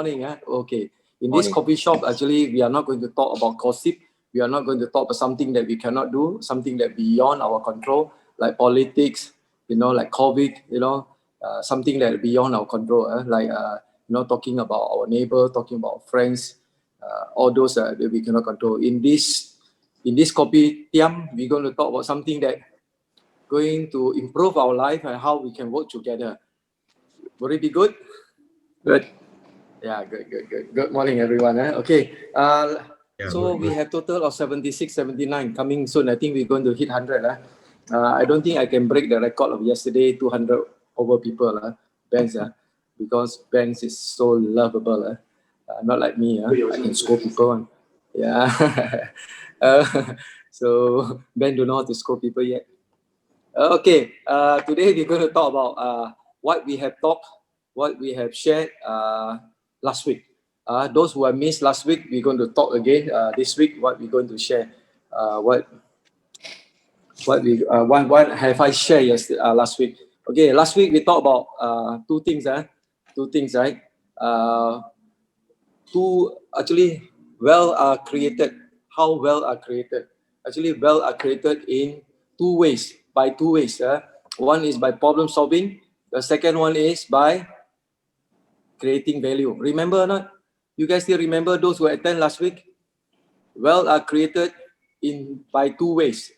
morning. Okay. In this coffee shop, actually, we are not going to talk about gossip. We are not going to talk about something that we cannot do, something that beyond our control, like politics, like COVID, something that beyond our control, like, talking about our neighbor, talking about friends, all those that we cannot control. In this coffee tiam, we're going to talk about something that going to improve our life and how we can work together. Would it be good? Good. Yeah, good. Good morning, everyone. Okay. So we have total of 76, 79 coming soon. I think we're going to hit 100. I don't think I can break the record of yesterday, 200 over people, Banks, because Banks is so lovable. Not like me, I can score people. Yeah. So Ben don't know how to score people yet. Okay, today we're going to talk about what we have talked, what we have shared last week. Those who have missed last week, we're going to talk again this week, what we're going to share. What have I shared last week? Okay, last week we talked about two things, right? Two actually well created. How well are created? Actually, well are created in two ways. By two ways. One is by problem solving. The second one is by creating value. Remember or not? You guys still remember those who attend last week? Well are created by two ways.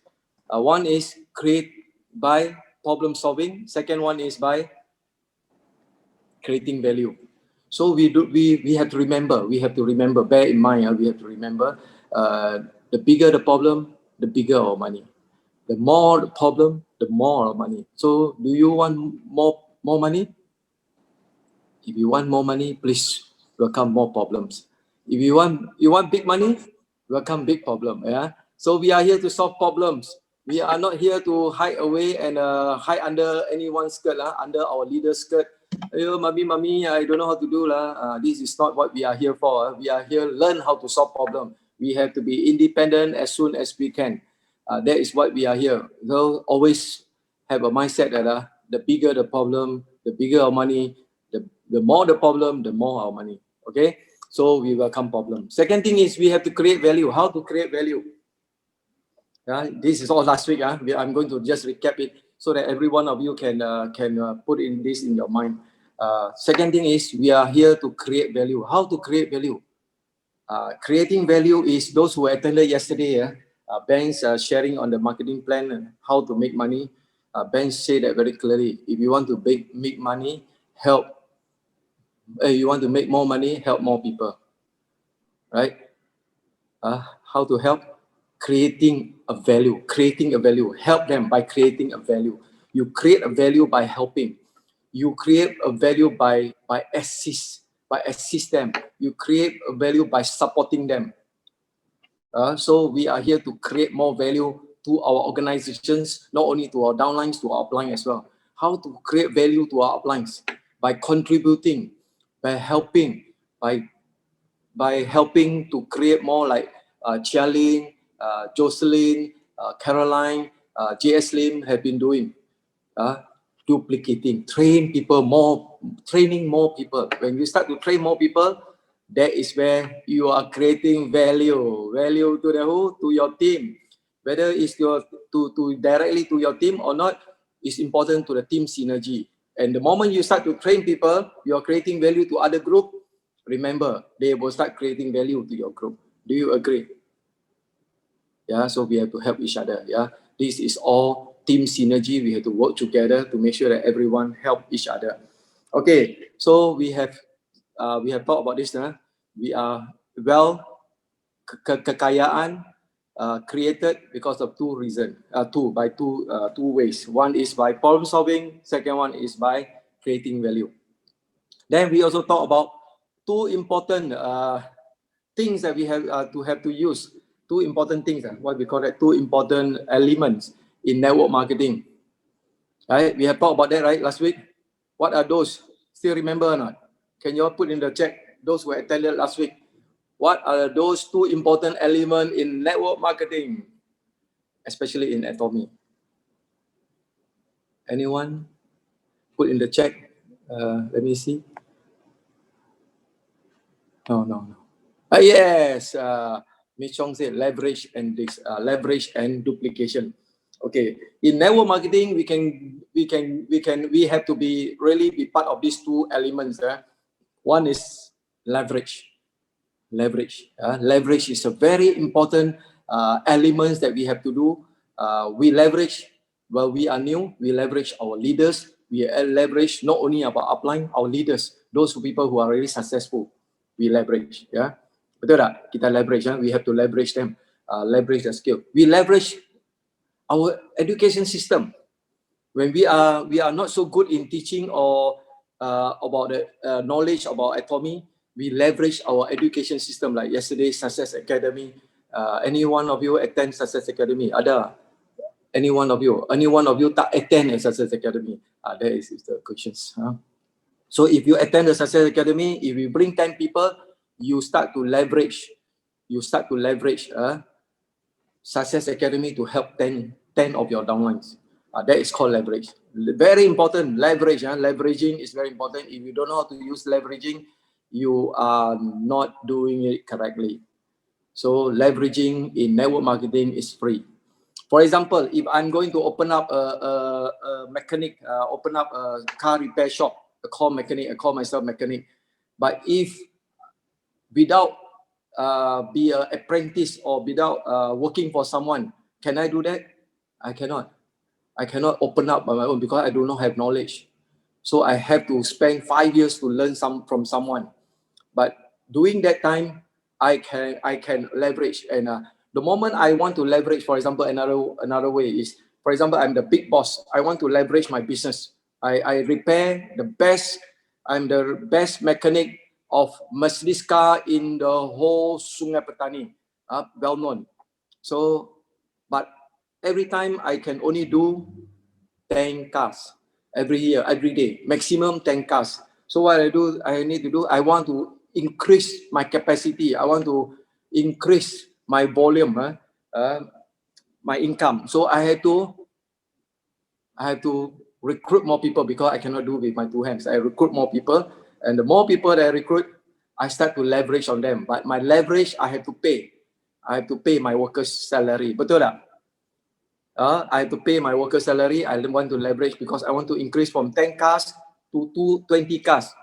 One is create by problem solving. Second one is by creating value. So we have to remember. Bear in mind. We have to remember. The bigger the problem, the bigger our money. The more the problem, the more our money. So do you want more money? If you want more money, please welcome more problems. If you want big money, welcome big problem. Yeah. So we are here to solve problems. We are not here to hide away and hide under anyone's skirt, under our leader's skirt. Mommy, I don't know how to do. This is not what we are here for. We are here to learn how to solve problems. We have to be independent as soon as we can. That is what we are here. So always have a mindset that the bigger the problem, the bigger our money, the more the problem, the more our money. Okay? So we welcome problem. Second thing is we have to create value. How to create value? This is all last week. I'm going to just recap it so that every one of you can put in this in your mind. Second thing is we are here to create value. How to create value? Creating value is those who attended yesterday. Banks sharing on the marketing plan and how to make money. Banks say that very clearly. If you want to make money, you want to make more money, help more people. Right? How to help? Creating a value. Help them by creating a value. You create a value by helping. You create a value by assist them. You create a value by supporting them. So we are here to create more value to our organizations, not only to our downlines, to our uplines as well. How to create value to our uplines? By contributing, by helping, by helping to create more like Chia Lin, Jocelyn, Caroline, J.S. Lim have been doing. Duplicating, training more people. When you start to train more people, that is where you are creating value to the who? To your team. Whether it's to directly to your team or not, is important to the team synergy. And the moment you start to train people, you are creating value to other group. Remember, they will start creating value to your group. Do you agree? Yeah, so we have to help each other. Yeah, this is all team synergy. We have to work together to make sure that everyone help each other. Okay, so we have talked about this. We are kekayaan created because of two reasons. Two ways. One is by problem solving. Second one is by creating value. Then we also talk about two important things that we have to use. Two important things, what we call it, two important elements in network marketing. Right? We have talked about that, right, last week. What are those? Still remember or not? Can you all put in the chat, those who attended last week? What are those two important elements in network marketing, especially in Atomy? Anyone? Put in the chat. Let me see. No. Yes, Ms. Chong said leverage and leverage and duplication. Okay, in network marketing, we have to be part of these two elements. One is leverage. Leverage is a very important element that we have to do. We leverage while we are new. We leverage our leaders. We leverage not only our upline, our leaders, those people who are really successful. We leverage, betul tak? Kita leverage, we have to leverage them, leverage the skill. We leverage our education system. When we are not so good in teaching or about the knowledge about Atomy, we leverage our education system. Like yesterday, Success Academy. Any one of you attend Success Academy? Ada? Any one of you tak attend a Success Academy? That is the questions. So if you attend the Success Academy, if you bring 10 people, you start to leverage. Success Academy to help 10 of your downlines. That is called leverage. Very important, leverage. Leveraging is very important. If you don't know how to use leveraging, you are not doing it correctly. So leveraging in network marketing is free. For example, if I'm going to open up a mechanic, open up a car repair shop, a call mechanic, I call myself mechanic. But if without be an apprentice or without working for someone, can I do that? I cannot. I cannot open up by my own because I do not have knowledge. So I have to spend 5 years to learn from someone. But during that time, I can leverage. And the moment I want to leverage, for example, another way is, for example, I'm the big boss. I want to leverage my business. I repair the best. I'm the best mechanic of Mercedes car in the whole Sungai Petani, well known. So, but every time I can only do 10 cars every year, every day, maximum 10 cars. So what I need to do, I want to increase my capacity. I want to increase my volume, my income. So I have to recruit more people because I cannot do with my two hands. I recruit more people, and the more people that I recruit, I start to leverage on them. But my leverage, I have to pay. I have to pay my workers' salary. Betul tak? I have to pay my worker salary. I want to leverage because I want to increase from 10 cars to 20 cars.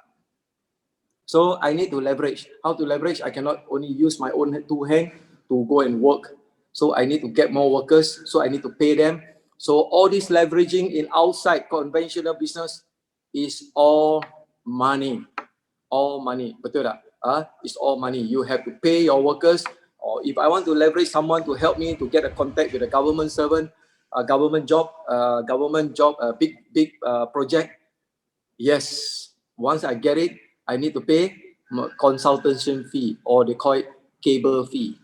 So I need to leverage. How to leverage? I cannot only use my own two hands to go and work. So I need to get more workers. So I need to pay them. So all this leveraging in outside conventional business is all money. All money. Betul tak? It's all money. You have to pay your workers. Or if I want to leverage someone to help me to get a contact with a government servant, a government job, big project. Yes, once I get it, I need to pay consultation fee, or they call it cable fee.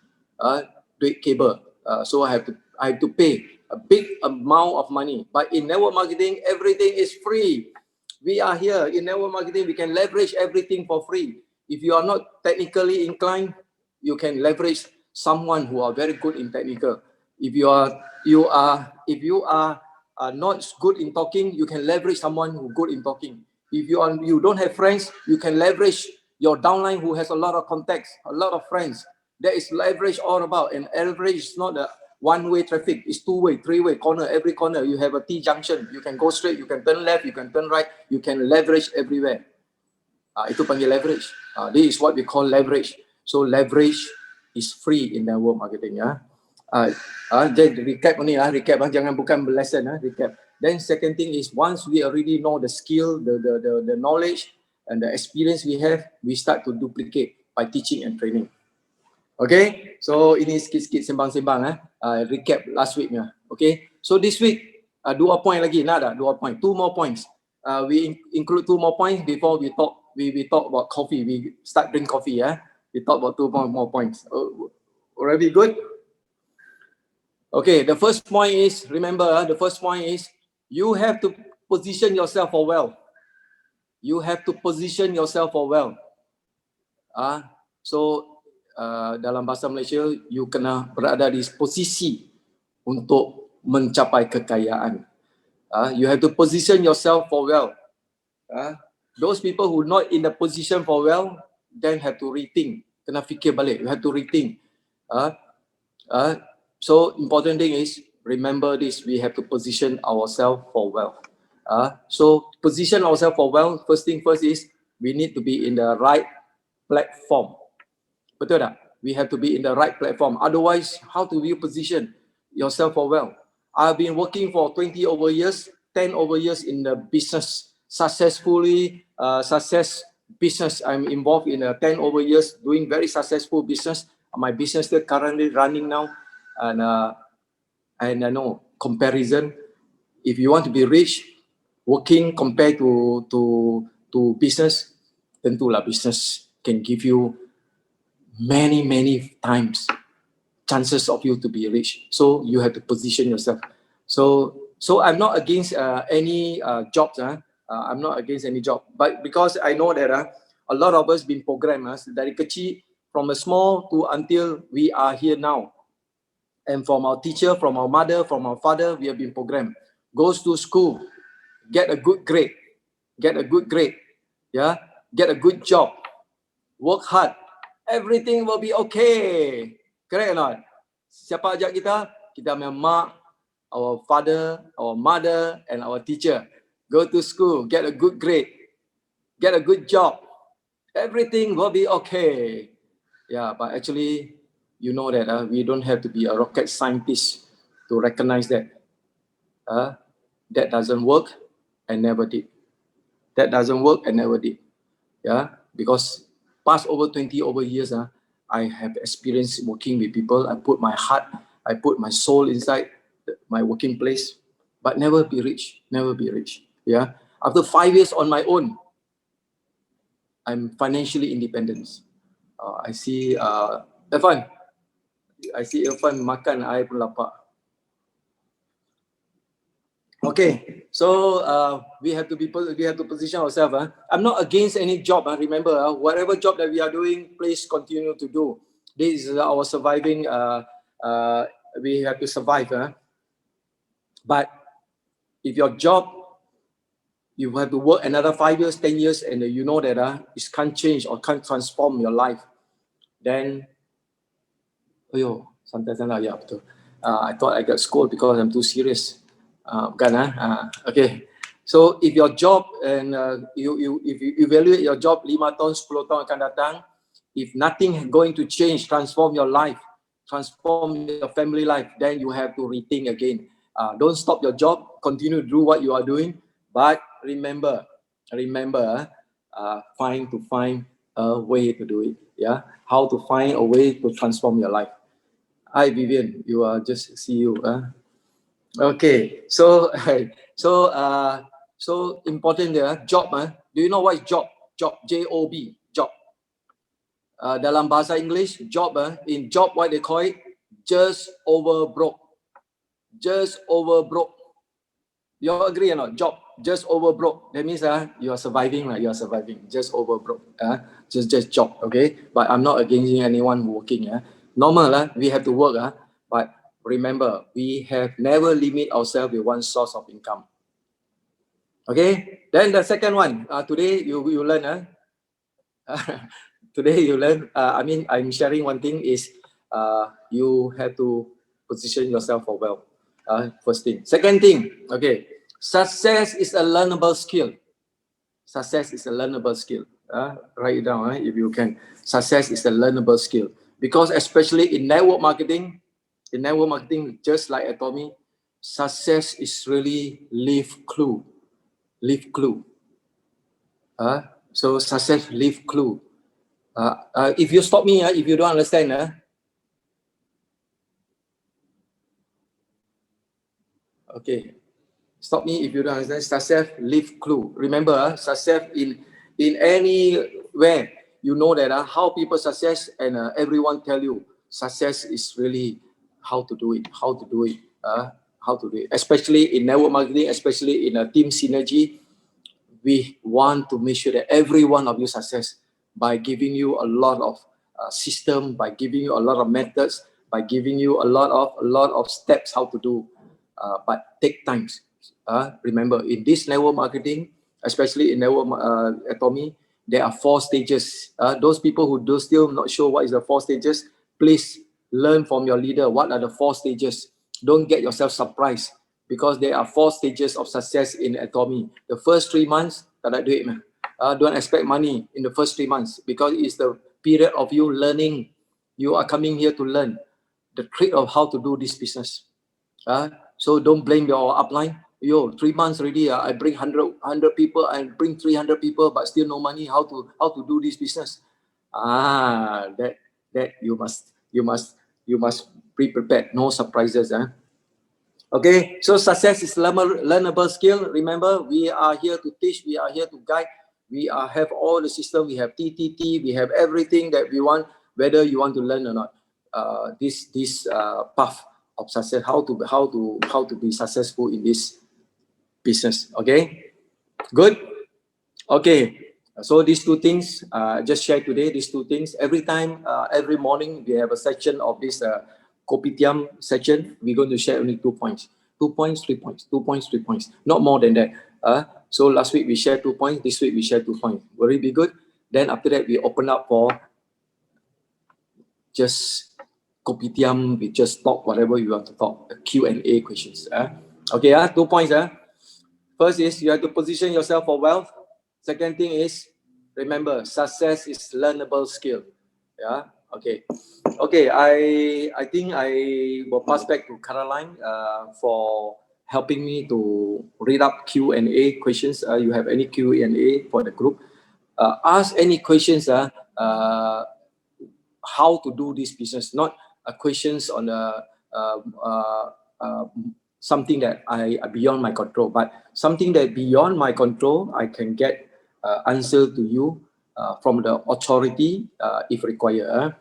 Cable. So I have to pay a big amount of money. But in network marketing, everything is free. We are here in network marketing. We can leverage everything for free. If you are not technically inclined, you can leverage someone who are very good in technical. If you are not good in talking, you can leverage someone who good in talking. If you don't have friends, you can leverage your downline who has a lot of contacts, a lot of friends. That is leverage all about. And leverage is not a one-way traffic. It's two-way, three-way, corner. Every corner you have a T-junction. You can go straight, you can turn left, you can turn right. You can leverage everywhere. Itu panggil leverage. This is what we call leverage. So leverage is free in network marketing. Jadi recap ni recap jangan bukan lesson recap. Then second thing is, once we already know the skill, the knowledge and the experience we have, we start to duplicate by teaching and training. Okay, so ini sikit-sikit sembang-sembang recap last week Okay, so this week 2 point lagi, nak 2 point, 2 more points. We include 2 more points before we talk about coffee. We start drink coffee. We talk about 2 more points. Already good? Okay, the first point is, remember, the first point is you have to position yourself for wealth. You have to position yourself for wealth. So dalam bahasa Malaysia, you kena berada di posisi untuk mencapai kekayaan. You have to position yourself for wealth. Those people who not in the position for wealth, then have to rethink. Kena fikir balik. You have to rethink. So important thing is, remember this, we have to position ourselves for wealth. So position ourselves for wealth, first thing first is, we need to be in the right platform. Betul tak? We have to be in the right platform. Otherwise, how do you position yourself for wealth? I've been working for 20 over years, 10 over years in the business, successfully, success business. I'm involved in 10 over years, doing very successful business. My business still currently running now. And I know, comparison, if you want to be rich, working compared to business, tentulah business can give you many times chances of you to be rich. So you have to position yourself. So I'm not against any jobs. I'm not against any job, but because I know that a lot of us been programmed dari kecil, from a small to until we are here now. And from our teacher, from our mother, from our father, we have been programmed. Goes to school, get a good grade, get a good grade, yeah, get a good job, work hard, everything will be okay. Correct or not? Siapa ajak kita? Kita punya mak, our father, our mother, and our teacher. Go to school, get a good grade, get a good job, everything will be okay. Yeah, but actually, you know that we don't have to be a rocket scientist to recognize that. That doesn't work and never did. That doesn't work and never did. Yeah, because past over 20 over years, I have experience working with people. I put my heart, I put my soul inside my working place, but never be rich, never be rich. Yeah, after 5 years on my own, I'm financially independent. I see Irfan, I see Irfan makan, I pun lapar. Okay, so we have to position ourselves. I'm not against any job. Remember, whatever job that we are doing, please continue to do. This is our surviving. We have to survive. But if your job, you have to work another 5 years, 10 years, and you know that it can't change or can't transform your life, then, santai-santai, ya betul. I thought I got scolded because I'm too serious. Okay. So if your job and if you evaluate your job 5 tahun, 10 tahun akan datang, if nothing going to change, transform your life, transform your family life, then you have to rethink again. Don't stop your job, continue to do what you are doing, but remember, find a way to do it. Yeah, how to find a way to transform your life. Hi Vivian, you are just see you. Okay, so so important there. Job, do you know what is job? Job, job, job. Dalam bahasa English, job, in job, what they call it? Just over broke. Just over broke. You all agree or not? Job, just over broke. That means you are surviving, you are surviving. Just over broke. Just job, okay? But I'm not against anyone working. Normal, we have to work, but remember, we have never limit ourselves with one source of income. Okay, then the second one, today you learn, today you learn, I'm sharing one thing is, you have to position yourself for wealth. First thing. Second thing, okay, success is a learnable skill. Success is a learnable skill. Write it down if you can. Success is a learnable skill, because especially in network marketing, just like Atomy, success is really leave clue. Leave clue. So success leave clue. If you stop me, if you don't understand, okay, stop me if you don't understand. Success leave clue. Remember, success in anywhere, you know that how people success, and everyone tell you success is really how to do it, how to do it. Especially in network marketing, especially in a team synergy, we want to make sure that every one of you success by giving you a lot of system, by giving you a lot of methods, by giving you a lot of steps how to do, but take times. Remember, in this network marketing, especially in network Atomy, there are 4 stages. Those people who do still not sure what is the 4 stages, please learn from your leader. What are the 4 stages? Don't get yourself surprised because there are 4 stages of success in Atomy. The first 3 months, tak ada duit mah. Don't expect money in the first 3 months because it's the period of you learning. You are coming here to learn the trick of how to do this business. So don't blame your upline. Yo, 3 months already. I bring 100 people. I bring 300 people, but still no money. How to do this business? That you must be prepared. No surprises. Okay, so success is learnable skill. Remember, we are here to teach. We are here to guide. Have all the system. We have TTT. We have everything that we want. Whether you want to learn or not, this path of success. How to be successful in this business. Okay, good. Okay, so these 2 things just share today. These 2 things. Every time, every morning we have a section of this Kopitiam section. We're going to share only 2 points. 2 points, 3 points. 2 points, 3 points. Not more than that. So last week we shared 2 points. This week we share 2 points. Will it be good? Then after that we open up for just Kopitiam. We just talk whatever you want to talk. Q&A questions. Okay, 2 points. First is you have to position yourself for wealth. Second thing is, remember, success is learnable skill. Yeah. Okay. Okay. I think I will pass back to Caroline for helping me to read up Q&A questions. You have any Q&A for the group? Ask any questions. How to do this business? Not questions on something that I beyond my control, but something that beyond my control, I can get answer to you from the authority if required.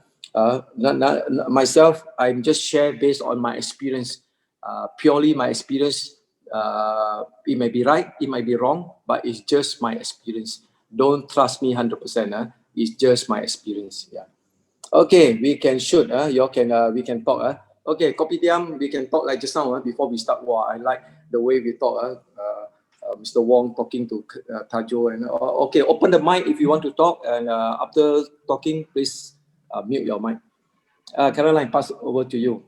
Myself, I'm just share based on my experience, purely my experience. It may be right, it might be wrong, but it's just my experience. Don't trust me 100%. It's just my experience. Yeah. Okay, we can shoot. We can talk. Okay, Kopitiam, we can talk like just now before we start. Wow, I like the way we talk. Mr. Wong talking to Tajo. And okay, open the mic if you want to talk. And after talking, please mute your mic. Caroline, pass over to you.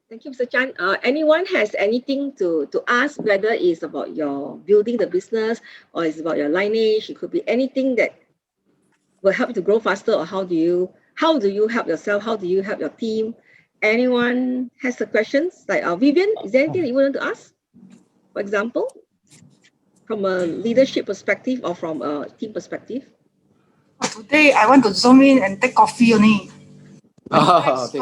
Thank you, Mr. Chan. Anyone has anything to ask, whether it's about your building the business or it's about your lineage? It could be anything that will help you to grow faster, or how do you help yourself? How do you help your team? Anyone has the questions? Like Vivian, is there anything that you want to ask? For example, from a leadership perspective or from a team perspective? Today I want to zoom in and take coffee only. Okay.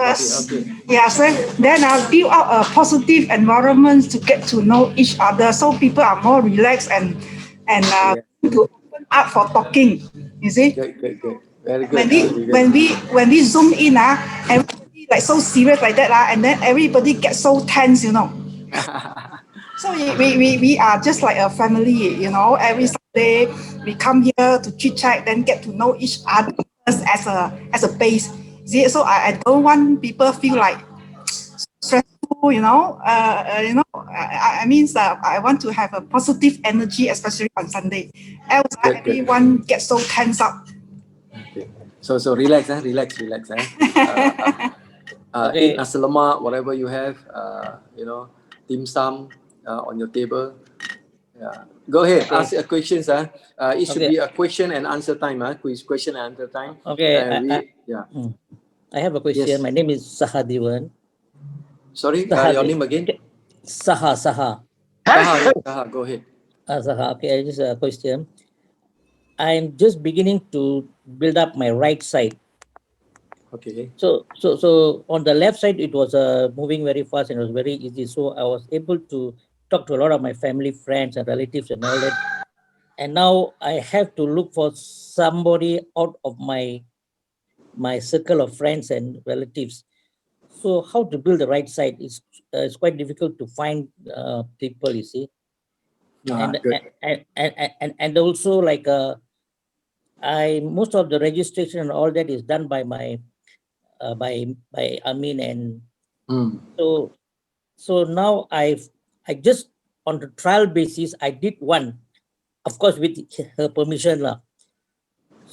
Yeah, so then I'll build out a positive environment to get to know each other, so people are more relaxed and to open up for talking. You see? Good. Very good. When we zoom in, everybody like so serious like that, and then everybody gets so tense, you know. So we are just like a family, you know. Every Sunday we come here to chit chat, then get to know each other as a base. See, so I don't want people feel like stressful, you know. I mean, I want to have a positive energy, especially on Sunday. Else, everyone gets so tense up. Okay. So relax. Eat nasi lemak, whatever you have. Dim sum on your table. Yeah. Go ahead. Okay. Ask your questions. It should be a question and answer time. Question and answer time. Okay. I have a question. Yes. My name is Sahadiwan. Sorry, your name again? Saha. Saha, go ahead. Saha. Okay, just a question. I'm just beginning to build up my right side. Okay. So on the left side, it was moving very fast and it was very easy. So I was able to talk to a lot of my family, friends, and relatives and all that. And now I have to look for somebody out of my circle of friends and relatives. So how to build the right side is quite difficult to find people, you see. And also like most of the registration and all that is done by my by Amin, and so now I just on the trial basis I did one, of course with her permission lah.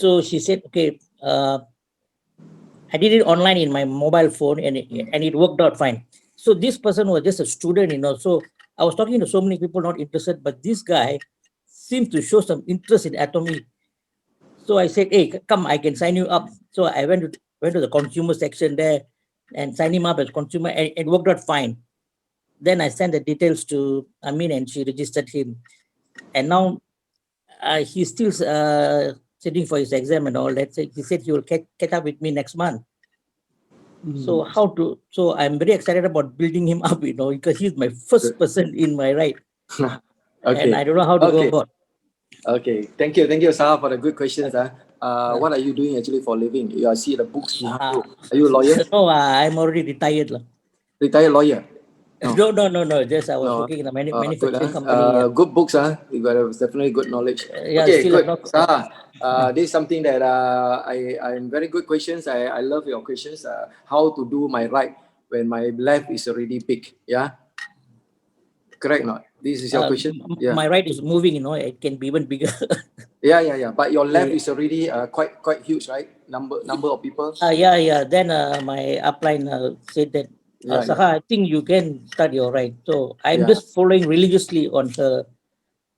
So she said, okay, I did it online in my mobile phone, and it worked out fine. So this person was just a student, So I was talking to so many people not interested, but this guy seemed to show some interest in Atomy. So I said, hey, come, I can sign you up. So I went to the consumer section there and signed him up as consumer, and it worked out fine. Then I sent the details to Amin, and she registered him. And now he's still sitting for his exam and all that. So he said he will catch up with me next month. So so I'm very excited about building him up, because he's my first person in my ride. And I don't know how to go about. Okay, thank you, Sarah, for the good questions. What are you doing actually for a living? I see the books behind you. Are you a lawyer? No, I'm already retired. Retired lawyer? No. Just I was working in a manufacturing company. Good books, you got definitely good knowledge. Yeah, Okay, still good. Sarah, this is something that I'm very good questions. I love your questions. How to do my right when my left is already big? Yeah, correct or not? This is your question. Yeah. My right is moving. It can be even bigger. Yeah. But your left is already quite huge, right? Number of people. Yeah. Then my upline said that, Saha, I think you can start your right. So I'm just following religiously on her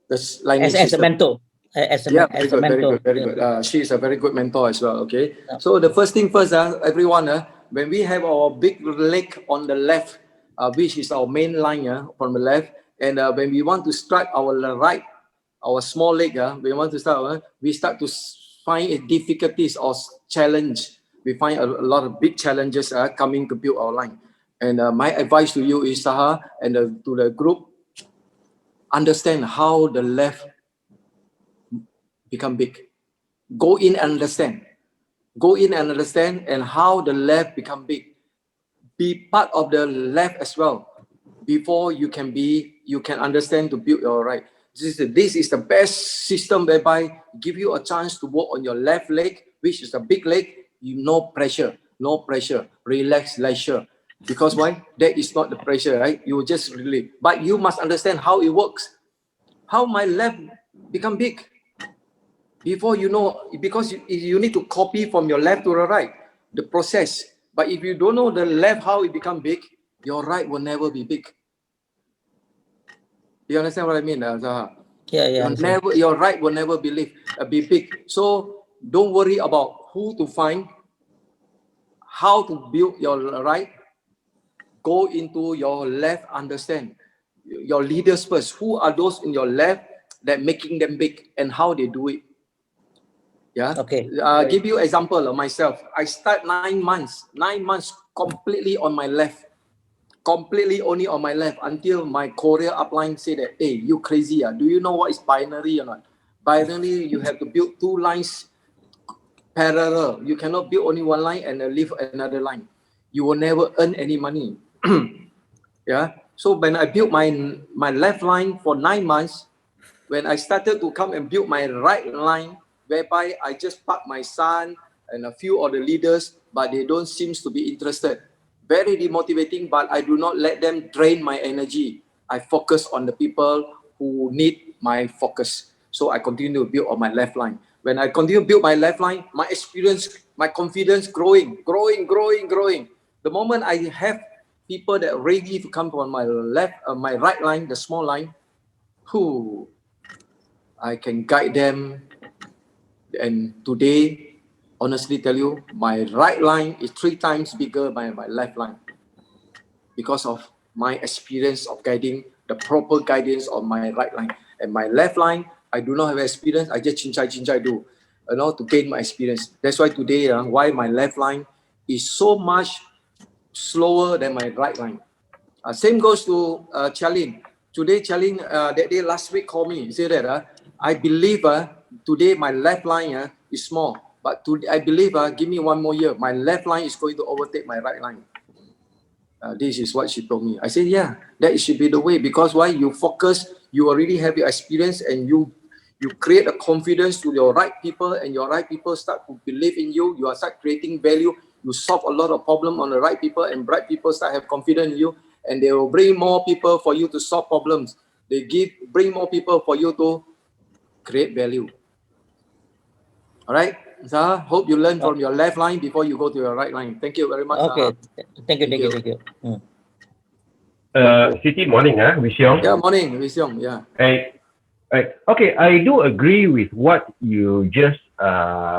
as a mentor. Very good. She is a very good mentor as well. Okay. So the first thing first, everyone, when we have our big leg on the left, which is our main line from the left, and when we want to start our right, our small leg, we want to start, we start to find difficulties or challenge. We find a lot of big challenges coming to build our line. And my advice to you is, Saha, and to the group, understand how the left become big. Go in and understand. Go in and understand and how the left become big. Be part of the left as well before you can understand to build your right. This is the best system whereby give you a chance to work on your left leg, which is a big leg. No pressure, relax, leisure. Because why? That is not the pressure, right? You just really, but you must understand how it works. How my left become big. Before you know, because you need to copy from your left to the right, the process. But if you don't know the left, how it become big, your right will never be big. You understand what I mean, Zaha? Yeah. Your right will never be big. So don't worry about who to find, how to build your right. Go into your left, understand your leaders first. Who are those in your left that making them big and how they do it? Yeah. Okay. Give you example of myself. I start 9 months completely on my left, completely only on my left until my Korea upline say that, hey, you crazy? Do you know what is binary or not? Binary, you have to build 2 lines parallel. You cannot build only 1 line and leave another line. You will never earn any money. Yeah. So when I built my left line for 9 months, when I started to come and build my right line, whereby I just park my son and a few of the leaders, but they don't seem to be interested. Very demotivating, but I do not let them drain my energy. I focus on the people who need my focus. So I continue to build on my left line. When I continue to build my left line, my experience, my confidence growing. The moment I have people that are ready to come from my my right line, the small line, who I can guide them. And today, honestly tell you, my right line is 3 times bigger than my left line because of my experience of guiding, the proper guidance on my right line. And my left line, I do not have experience. I just chincai do, to gain my experience. That's why today, why my left line is so much slower than my right line. Same goes to Chalin. Today, Chalin, that day last week called me. He said that I believe today my left line is small, but today, I believe give me 1 more year. My left line is going to overtake my right line. This is what she told me. I said, yeah, that should be the way, because why? You focus, you already have your experience, and you create a confidence to your right people, and your right people start to believe in you. You are start creating value. You solve a lot of problem on the right people, and right people start have confidence in you, and they will bring more people for you to solve problems. They bring more people for you to create value. All right. Hope you learn from your left line before you go to your right line. Thank you very much. Okay. Thank you. City morning, Wee Siong. Yeah, morning, Wee Siong. Yeah. Okay, I do agree with what you just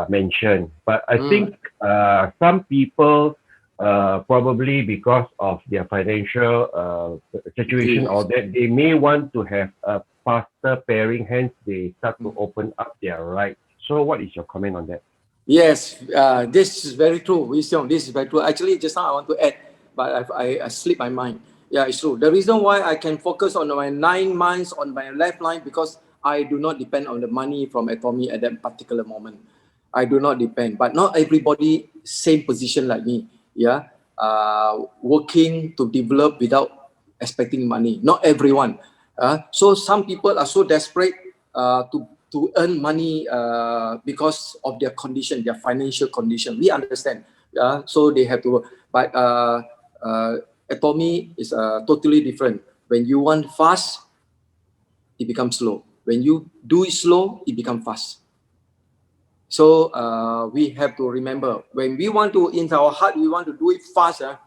mentioned, but I think some people probably because of their financial situation or that they may want to have a faster pairing, hence they start to open up their rights. So what is your comment on that? Yes, this is very true, Wee Siong. This is very true. Actually, just now I want to add, but I slipped my mind. Yeah, it's true. The reason why I can focus on my 9 months on my left line because I do not depend on the money from Atomy at that particular moment. I do not depend, but not everybody same position like me. Yeah, working to develop without expecting money. Not everyone. So some people are so desperate to earn money because of their condition, their financial condition. We understand. So they have to. But Atomy is totally different. When you want fast, it becomes slow. When you do it slow, it becomes fast. So we have to remember, when we want to, in our heart, we want to do it faster,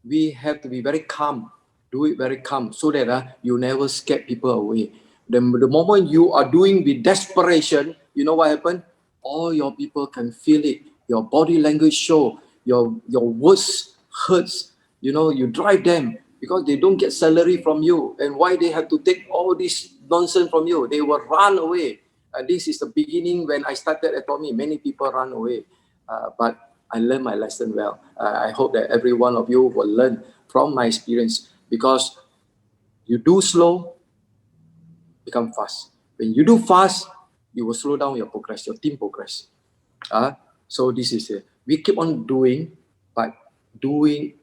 we have to be very calm. Do it very calm so that you never scare people away. The moment you are doing with desperation, you know what happened? All your people can feel it. Your body language show. Your words hurts. You know, you drive them because they don't get salary from you. And why they have to take all this nonsense from you? They will run away. This is the beginning when I started Atomy. Many people run away. But I learned my lesson well. I hope that every one of you will learn from my experience, because you do slow, become fast. When you do fast, you will slow down your progress, your team progress. So this is it. We keep on doing, but doing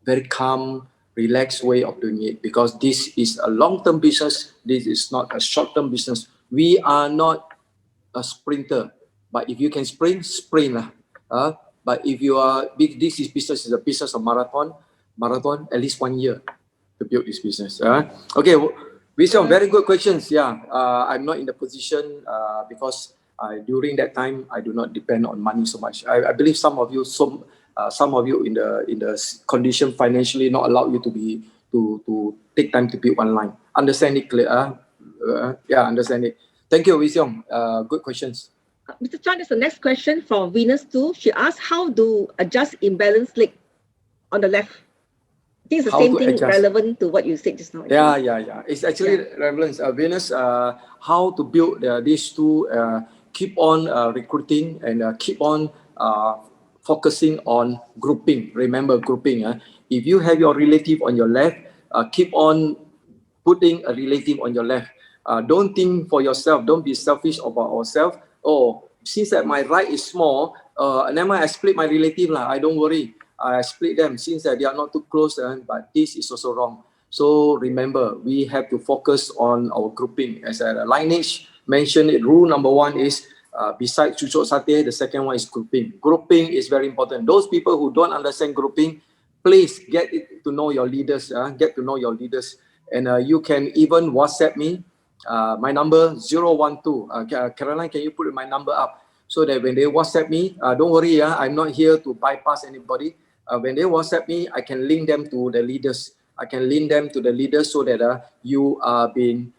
very calm, relaxed way of doing it, because this is a long-term business. This is not a short-term business. We are not a sprinter, but if you can sprint, sprint lah. But if you are big, this is business is a business of marathon at least 1 year to build this business. Okay, Wee Siong, very good questions. Yeah, I'm not in the position because during that time I do not depend on money so much. I believe some of you in the condition financially not allow you to take time to build one line. Understand it clear? Yeah, understand it. Thank you, Wee Siong. Good questions. Mr. Chan, there's the next question from Venus too. She asked, how to adjust imbalance leg on the left? I think it's the same thing relevant to what you said just now. Actually. Yeah. It's actually relevant. Venus, how to build these two, keep on recruiting and keep on focusing on grouping. Remember grouping. If you have your relative on your left, keep on putting a relative on your left. Don't think for yourself. Don't be selfish about ourselves. Oh, since that my right is small, never mind, I split my relative lah. I don't worry. I split them since that they are not too close. But this is also wrong. So remember, we have to focus on our grouping. As a lineage mentioned, rule number 1 is besides cucuk satay, the second one is grouping. Grouping is very important. Those people who don't understand grouping, please get to know your leaders. Get to know your leaders. And you can even WhatsApp me. My number 012. Caroline, can you put my number up so that when they WhatsApp me, don't worry, I'm not here to bypass anybody. When they WhatsApp me, I can link them to the leaders. I can link them to the leaders so that you are being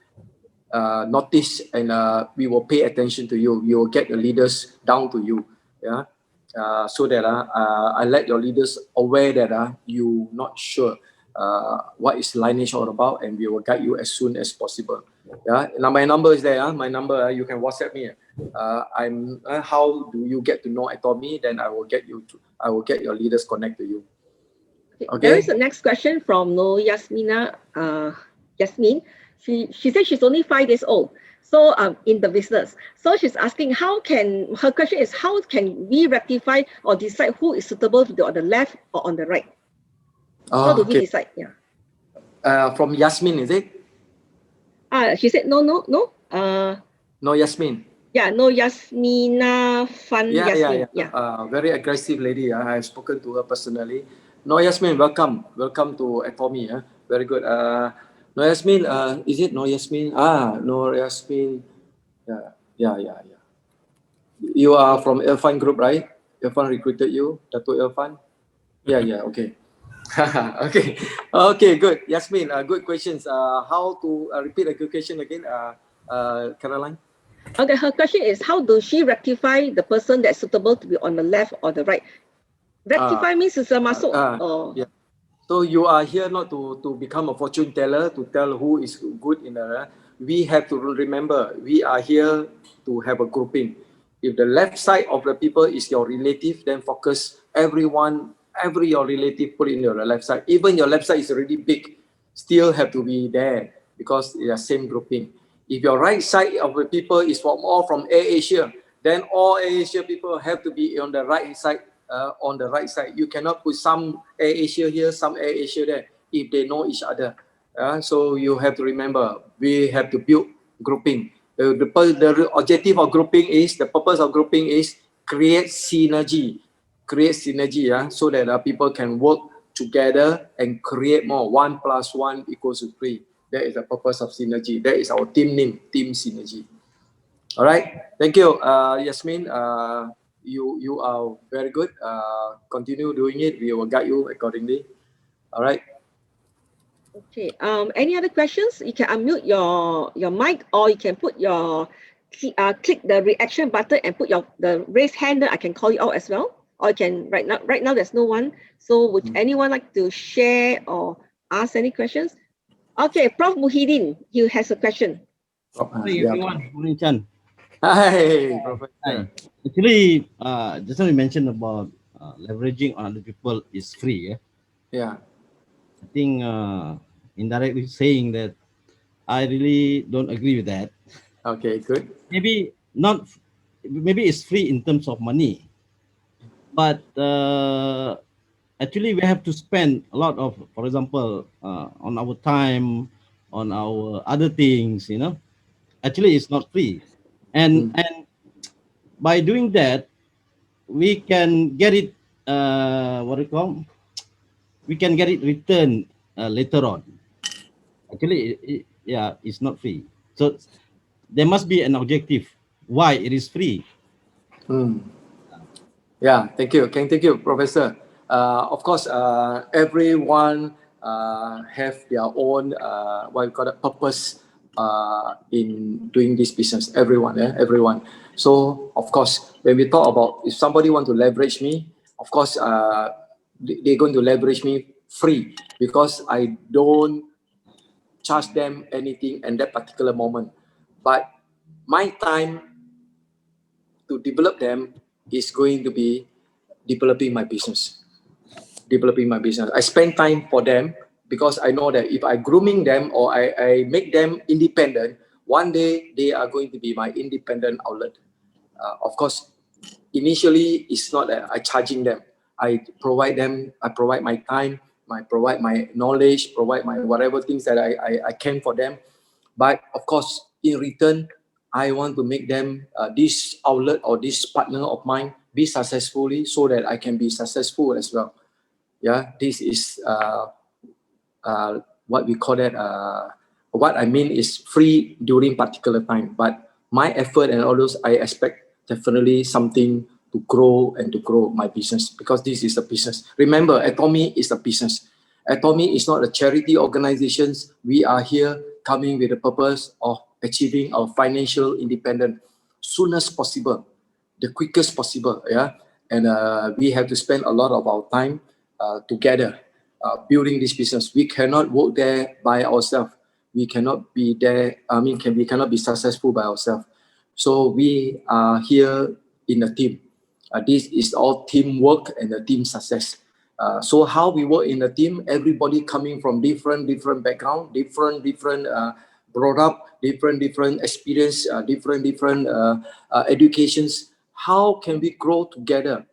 noticed, and we will pay attention to you. We will get the leaders down to you. Yeah. So that I let your leaders aware that you not sure what is lineage all about, and we will guide you as soon as possible. Yeah. Now my number is there. My number, you can WhatsApp me. How do you get to know Atomy? Then I will get your leaders connect to you. Okay. There is the next question from Yasmina. Yasmin. She said she's only 5 days old. So in the business. So she's asking her question is, how can we rectify or decide who is suitable to be on the left or on the right? How do we decide? Yeah. From Yasmin, is it? She said no. No, Yasmin. Yeah, no, Yasmina Fan. Yeah. Very aggressive lady. I've spoken to her personally. No, Yasmin, welcome to Atomy. Very good. No, Yasmin, is it No Yasmin? No Yasmin. Yeah. You are from Irfan Group, right? Irfan recruited you, Dato' Irfan? Yeah, okay. Okay, okay, good. Yasmin, good questions. How to repeat the good question again, Caroline? Okay, her question is, how does she rectify the person that's suitable to be on the left or the right? Rectify means masuk or... Yeah. So you are here not to become a fortune teller, to tell who is good in the... We have to remember, we are here to have a grouping. If the left side of the people is your relative, then focus everyone, every your relative put in your left side. Even your left side is already big, still have to be there because they are same grouping. If your right side of the people is all from Asia, then all Asia people have to be on the right side. On the right side, you cannot put some Asia here, some Asia there, if they know each other. So you have to remember, we have to build grouping. The objective of grouping is, the purpose of grouping is create synergy, so that people can work together and create more. 1 + 1 = 3. That is the purpose of synergy. That is our team name, Team Synergy. All right, thank you, Yasmin. You are very good. Continue doing it. We will guide you accordingly. All right. Okay. Any other questions? You can unmute your mic, or you can put your click the reaction button and put the raise hand. I can call you out as well. Or you can right now there's no one. So would anyone like to share or ask any questions? Okay, Prof Muhyiddin, he has a question. Hi everyone, morning Chan. Hi, Professor. Hi. Actually, just now you mentioned about leveraging on other people is free. Yeah. I think indirectly saying that I really don't agree with that. Okay, good. Maybe not. Maybe it's free in terms of money, but actually we have to spend a lot of, for example, on our time, on our other things. Actually, it's not free, and by doing that, we can get it. What do you call? We can get it returned later on. Actually, yeah, it's not free. So there must be an objective why it is free. Yeah, thank you. Thank you, Professor. Of course, everyone have their own what we call it, purpose in doing this business. Everyone. So of course, when we talk about if somebody want to leverage me, of course, they're going to leverage me free because I don't charge them anything in that particular moment. But my time to develop them is going to be developing my business. I spend time for them because I know that if I grooming them or I make them independent, one day they are going to be my independent outlet. Of course, initially it's not that I charging them. I provide my time, I provide my knowledge, provide my whatever things that I can for them. But of course, in return, I want to make them this outlet or this partner of mine be successfully so that I can be successful as well. Yeah, this is what we call that. What I mean is free during particular time, but my effort and all those, I expect definitely something to grow my business because this is a business. Remember, Atomy is a business. Atomy is not a charity organization. We are here coming with the purpose of achieving our financial independence soon as possible, the quickest possible. Yeah, and we have to spend a lot of our time together building this business. We cannot work there by ourselves. We cannot be there. We cannot be successful by ourselves. So we are here in a team. This is all teamwork and a team success. So how we work in a team, everybody coming from different background, different brought up, different experience, different educations. How can we grow together?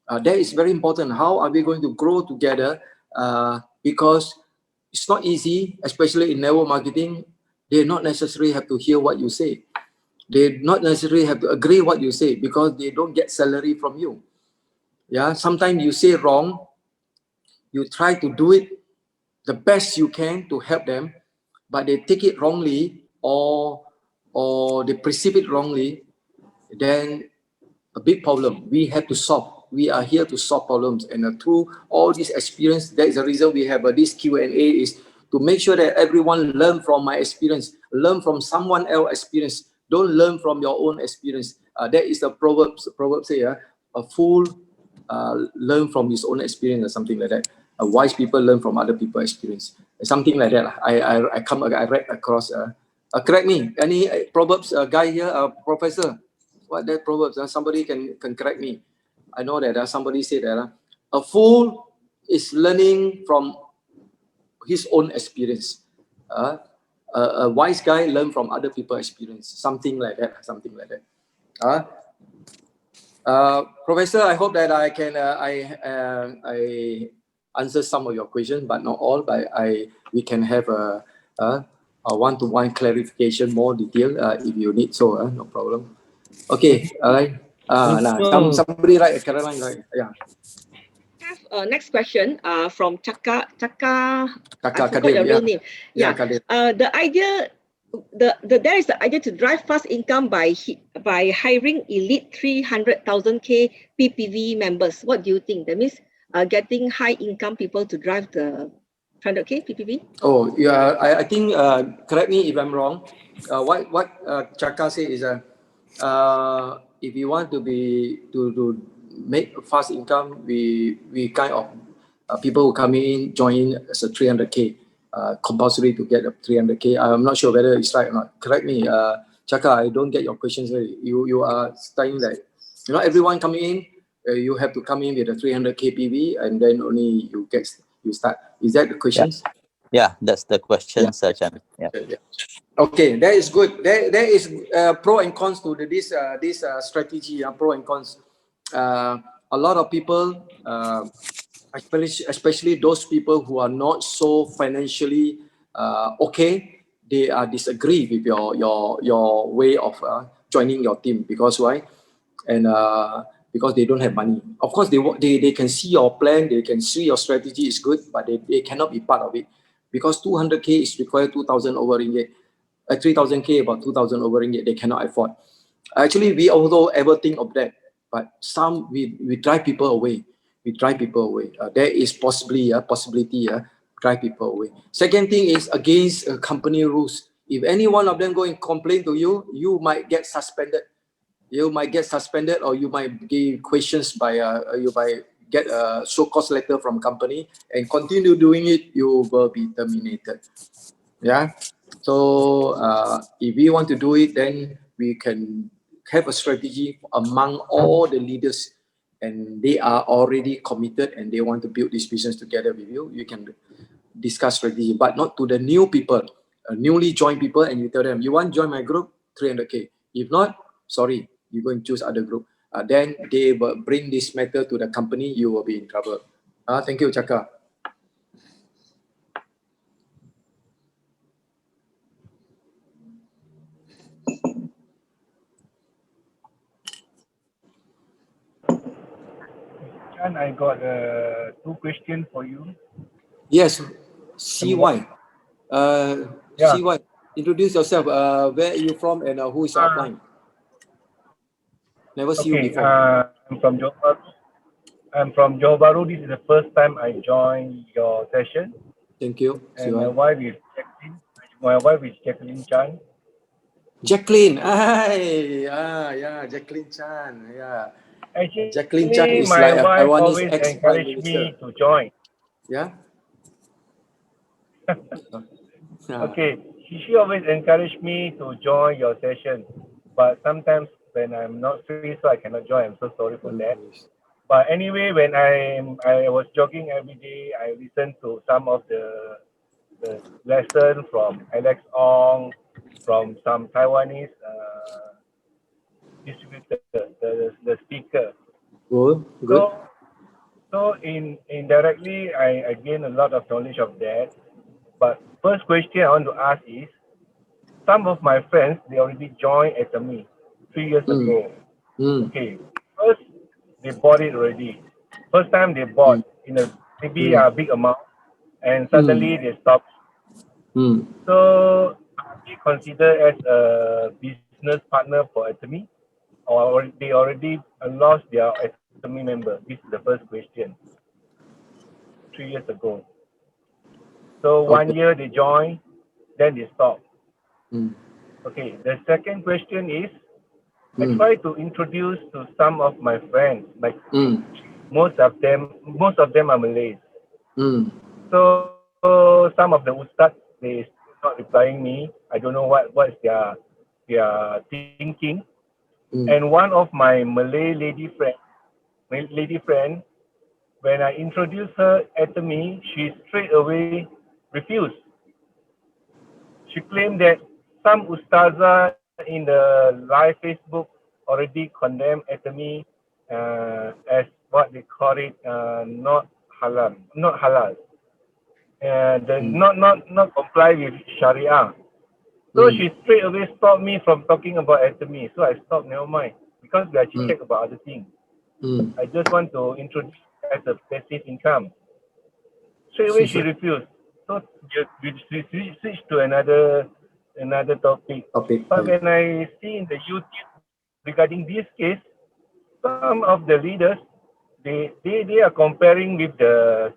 That is very important. How are we going to grow together? Because it's not easy, especially in network marketing. They not necessarily have to hear what you say. They not necessarily have to agree what you say because they don't get salary from you. Yeah, sometimes you say wrong, you try to do it the best you can to help them, but they take it wrongly or they perceive it wrongly, then a big problem. We have to solve. We are here to solve problems, and through all this experience, that is the reason we have this Q&A, is to make sure that everyone learn from my experience, learn from someone else's experience. Don't learn from your own experience. That is the proverb say, a fool learn from his own experience, or something like that. Wise people learn from other people's experience, something like that. I read across. Correct me. Any proverbs guy here, professor? What that proverbs? Somebody can correct me. I know that somebody said that a fool is learning from his own experience. A wise guy learn from other people's experience. Something like that. Something like that. Professor, I hope that I can I answer some of your questions, but not all. But we can have a one-to-one clarification, more detail if you need. So no problem. Okay, all right. Now somebody write, Caroline, right? Yeah. Have next question from Chaka I forgot Kadir, your real name. Yeah. Kadir. The idea, there is the idea to drive fast income by hiring elite 300,000K PPV members. What do you think? That means getting high income people to drive the 300K PPV? Oh yeah, I think correct me if I'm wrong. What Chaka say is if you want to make fast income, we kind of people who come in join as a 300K, compulsory to get a 300K. I'm not sure whether it's right or not. Correct me, Chaka. I don't get your questions. You are saying that everyone coming in, you have to come in with a 300K PV, and then only you start. Is that the questions? Yeah, that's the question, Sir Chan. Yeah. Okay, that is good. There is pro and cons to this strategy. Pro and cons. A lot of people, especially those people who are not so financially okay, they disagree with your way of joining your team. Because why? And because they don't have money. Of course, they can see your plan, they can see your strategy is good, but they cannot be part of it, because 200K is required 2,000 over ringgit. 3,000K about 2,000 over ringgit, they cannot afford. Actually, we also ever think of that, but some we drive people away. We drive people away. There is possibly a possibility drive people away. Second thing is against company rules. If any one of them go and complain to you, you might get suspended. You might get suspended, or you might give questions by you might get a show cause letter from company, and continue doing it, you will be terminated. Yeah. So if we want to do it, then we can have a strategy among all the leaders, and they are already committed and they want to build this business together with you. You can discuss strategy, but not to the new people, newly joined people, and you tell them, you want to join my group, 300K. If not, sorry, you go and choose other group. Then they will bring this matter to the company, you will be in trouble. Thank you, Chaka. Chan, I got two questions for you. Yes, CY. Yeah. CY, introduce yourself. Where are you from, and who is your upline? Never see you Okay, before. I'm from Johor Bahru. I'm from Johor Bahru. This is the first time I join your session. Thank you, And CY. my wife is Jacqueline. My wife is Jacqueline Chan. Jacqueline. Yeah, Jacqueline Chan. Yeah. Actually, Jacqueline Chan is my like a wife Taiwanese always ex-prime encouraged minister. me to join. Yeah. Okay, she always encouraged me to join your session, but sometimes when I'm not free, so I cannot join. I'm so sorry for that. But anyway, when I was jogging every day, I listened to some of the lesson from Alex Ong, from some Taiwanese distributor, the speaker. Good. Good. So indirectly, I gain a lot of knowledge of that. But first question I want to ask is, some of my friends, they already joined Atomy 3 years ago. Okay, first they bought it already. First time they bought in a maybe a big amount, and suddenly they stopped. So are we considered as a business partner for Atomy? or they already lost their Atomy member? This is the first question. 3 years ago. So 1 year they join, then they stop. Okay, the second question is, I try to introduce to some of my friends, like most of them are Malays. So some of the ustad, they not replying me. I don't know what's their thinking. And one of my Malay lady friend, when I introduced her Atomy, she straight away refused. She claimed that some ustazah in the live Facebook already condemned Atomy as what they call it, not halal. Not comply with Sharia. So she straight away stopped me from talking about Atomy. So I stopped, never mind, because we are chit-chat about other things. I just want to introduce as a passive income. Straight away she refused. So we switched to another topic. But when I see in the YouTube regarding this case, some of the leaders, they are comparing with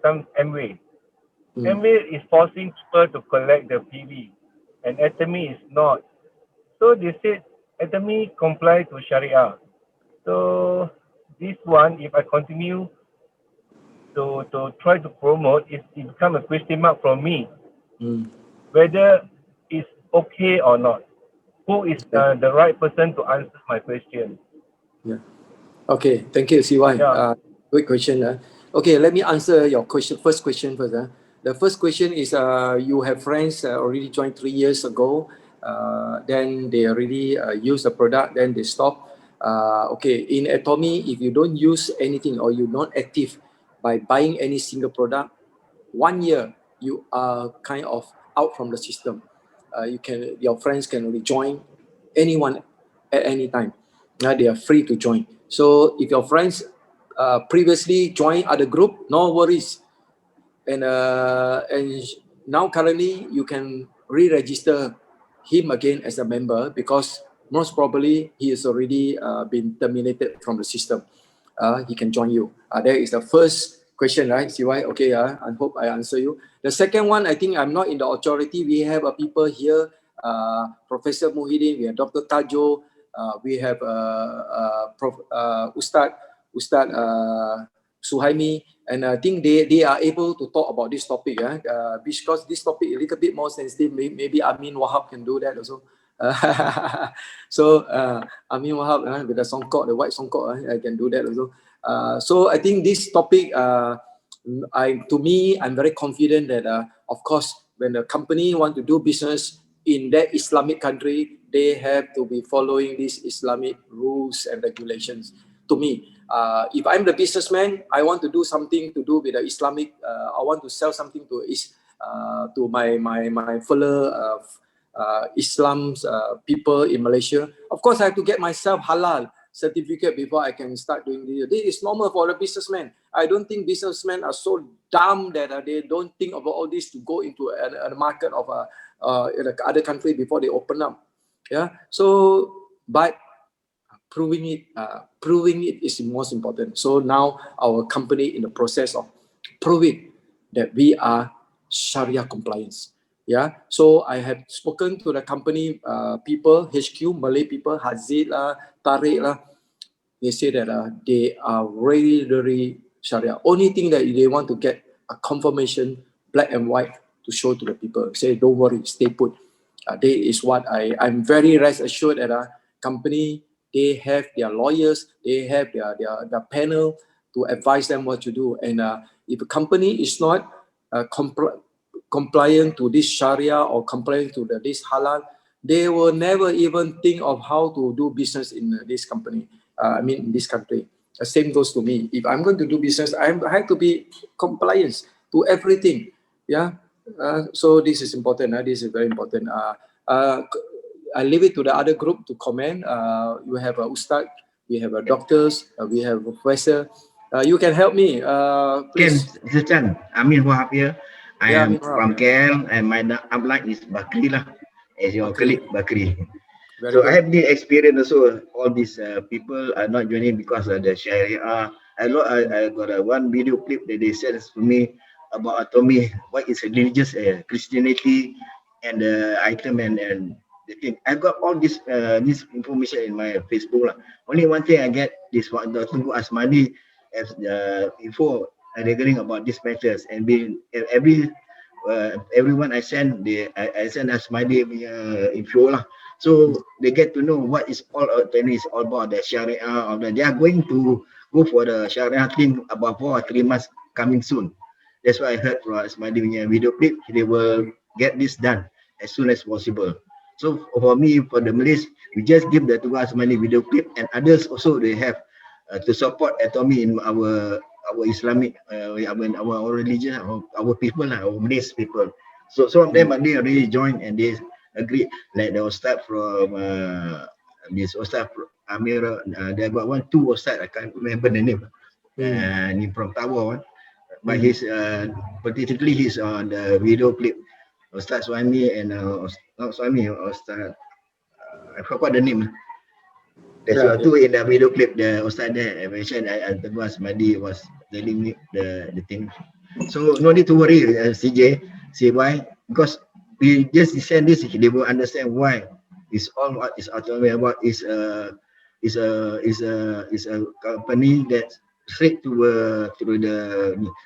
some Amway. Amway is forcing people to collect the PV, and Atomy is not. So they said Atomy comply to Sharia. So this one, if I continue to try to promote, it become a question mark from me, whether it's okay or not. Who is the right person to answer my question? Yeah. Okay. Thank you, CY. Good question. Okay, let me answer your first question first. The first question is, you have friends already joined 3 years ago. Then they already use the product, then they stop. Okay, in Atomy, if you don't use anything or you're not active by buying any single product, 1 year you are kind of out from the system. Your friends can rejoin anyone at any time. They are free to join. So if your friends previously joined other group, no worries. And now currently you can re-register him again as a member, because most probably he has already been terminated from the system. He can join you. That is the first question, right, CY? Okay, I hope I answer you. The second one, I think I'm not in the authority. We have people here, Professor Muhyiddin, we have Dr. Tajo, we have Ustad Suhaimi, and I think they are able to talk about this topic, because this topic is a little bit more sensitive. Maybe Amin Wahab can do that also. So Amin Wahab with the songkok, the white songkok, I can do that also. So I think this topic, to me, I'm very confident that, of course, when the company want to do business in that Islamic country, they have to be following these Islamic rules and regulations. To me, if I'm the businessman, I want to do something to do with the Islamic. I want to sell something to my fellow Islam's people in Malaysia. Of course, I have to get myself halal certificate before I can start doing this. This is normal for a businessman. I don't think businessmen are so dumb that they don't think about all this to go into a market of other country before they open up. Yeah. So, but proving it is the most important. So now our company in the process of proving that we are Sharia compliance. Yeah. So I have spoken to the company people, HQ, Malay people, Hazid lah, Tariq lah. They say that they are really, really Sharia. Only thing that they want to get a confirmation, black and white, to show to the people. Say, don't worry, stay put. That is what I'm very rest assured that company, they have their lawyers, they have their panel to advise them what to do. And if a company is not compliant to this Sharia or compliant to this halal, they will never even think of how to do business in this company. In this country. The same goes to me. If I'm going to do business, I have to be compliant to everything. Yeah. So this is important. This is very important. I leave it to the other group to comment. You have a ustad, we have a doctors, we have a professor. You can help me. Please. Mr. Chan, Amin Wahab here. I am from KL, and my upline is Bakri lah, as your colleague Bakri. Very So I good. have the experience also. All these people are not joining because of the Sharia. I got one video clip that they said to me about Atomy, what is religious Christianity and the item and the thing. I got all this information in my Facebook lah. Only one thing I get is what the Tunku Asmadi as info regarding about these matters and being everyone I send I send Asmadi punya info lah. So they get to know what is all is all about the Sharia. They are going to go for the Sharia thing about 4 or 3 months coming soon. That's what I heard from Asmadi punya video clip. They will get this done as soon as possible. So for me, for the Malays, we just give the Tunku Asmadi video clip, and others also they have to support Atomy in our Islamic, our religion, our people, our Malays people. So some of them they already joined and they agree. Like the Ustad from this Ustad Amir, they got two Ustad, I can't remember the name. And from Tawau, but he's particularly he's on the video clip. Ustad Swami and not Swami, Ustad, I forgot the name. There's two in the video clip. The Ustad there I mentioned, Tunku Asmadi was telling me the thing. So no need to worry, CJ, because we just send this, they will understand why. It's all what is Atomy about. Is a company that straight to the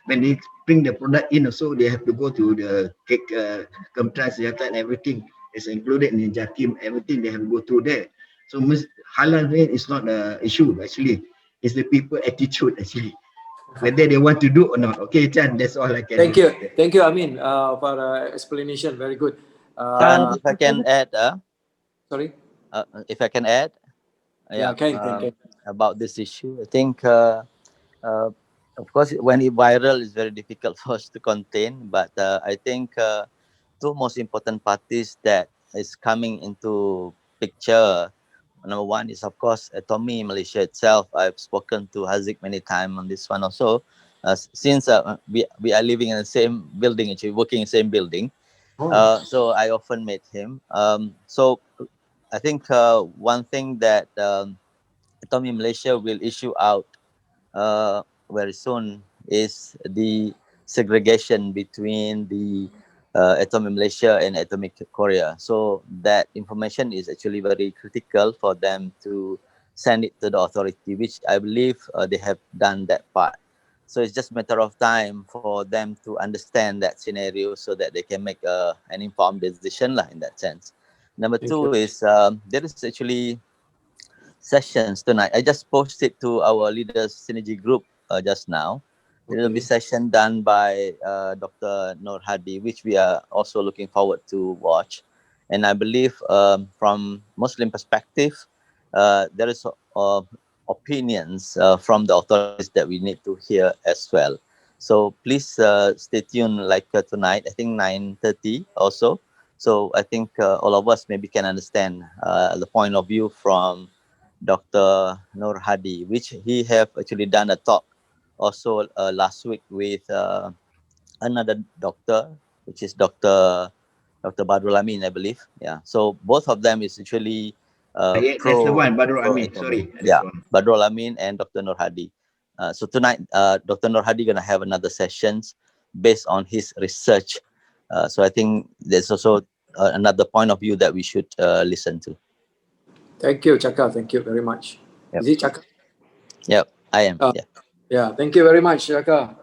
when they bring the product in, also they have to go to the cake contract and everything is included in the Jakim. Everything they have to go through there. So halal is not the issue actually. It's the people attitude actually. Whether they want to do or not. Okay, Chan, that's all I can. Thank you, Amin, for the explanation. Very good. Chan, if I can add, sorry. If I can add, Can. About this issue, I think, of course, when it viral, it's very difficult for us to contain. But I think two most important parties that is coming into picture. Number one is, of course, Atomy Malaysia itself. I've spoken to Haziq many times on this one also. Since we are living in the same building, actually working in the same building, so I often met him. So I think one thing that Atomy Malaysia will issue out very soon is the segregation between the Atomy Malaysia and Atomy Korea. So that information is actually very critical for them to send it to the authority, which I believe they have done that part. So it's just a matter of time for them to understand that scenario so that they can make an informed decision in that sense. Number two is there is actually sessions tonight. I just posted to our leaders synergy group just now. There will be session done by Dr. Nur Hadi, which we are also looking forward to watch. And I believe from Muslim perspective, there is opinions from the authorities that we need to hear as well. So please stay tuned tonight, I think 9:30 also. So I think all of us maybe can understand the point of view from Dr. Nur Hadi, which he have actually done a talk also last week with another doctor, which is Dr. Badrul Amin, I believe. Yeah. So both of them is actually that's the one, Badrul Amin. Sorry. Yeah, Badrul Amin and Dr. Nur Hadi. So tonight, Dr. Nur Hadi gonna have another sessions based on his research. So I think there's also another point of view that we should listen to. Thank you, Chaka. Thank you very much. Is it Chaka? Yep, I am. Yeah. Thank you very much, Chaka.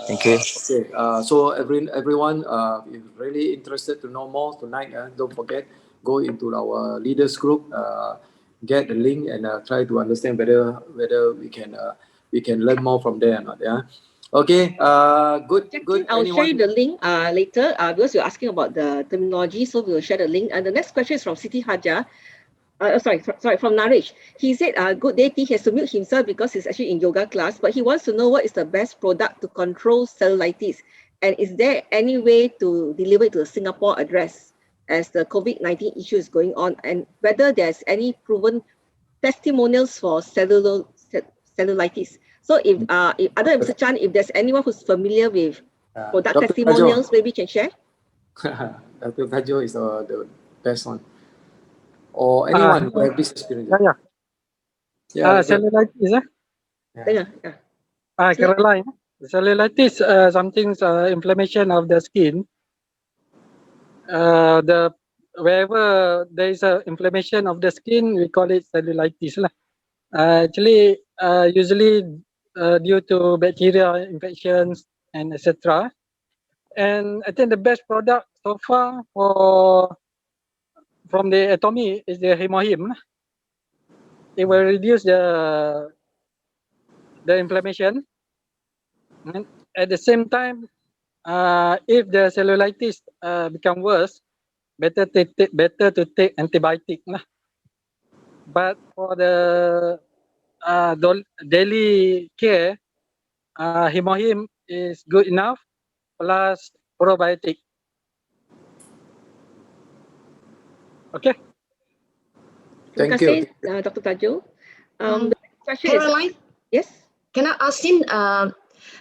Thank you. Okay. So everyone, if really interested to know more tonight, don't forget, go into our leaders group, get the link, and try to understand whether we can learn more from there or not. Yeah. Okay. Good. I'll share you the link later because you're asking about the terminology, so we'll share the link. And the next question is from Siti Haja. From Naresh. He said, good day, he has to mute himself because he's actually in yoga class, but he wants to know what is the best product to control cellulitis. And is there any way to deliver it to a Singapore address as the COVID-19 issue is going on, and whether there's any proven testimonials for cellulitis. So if other than Mr. Chan, if there's anyone who's familiar with product Dr. testimonials, maybe you can share. Dr. Tajo is the best one. or anyone who have this experience. Yeah. Yeah. Cellulitis, Yeah. Caroline. Cellulitis, something inflammation of the skin. Wherever there is a inflammation of the skin, we call it cellulitis lah. Actually, usually due to bacterial infections and etc. And I think the best product so far from the Atomy is the Rehmiee. It will reduce the inflammation, and at the same time, if the cellulitis become worse, better to take antibiotic lah. But for the daily care, Rehmiee is good enough plus probiotic. Okay. Terima Thank you. kasih, Dr. Tajo. The next question Caroline, is, yes. can I ask him?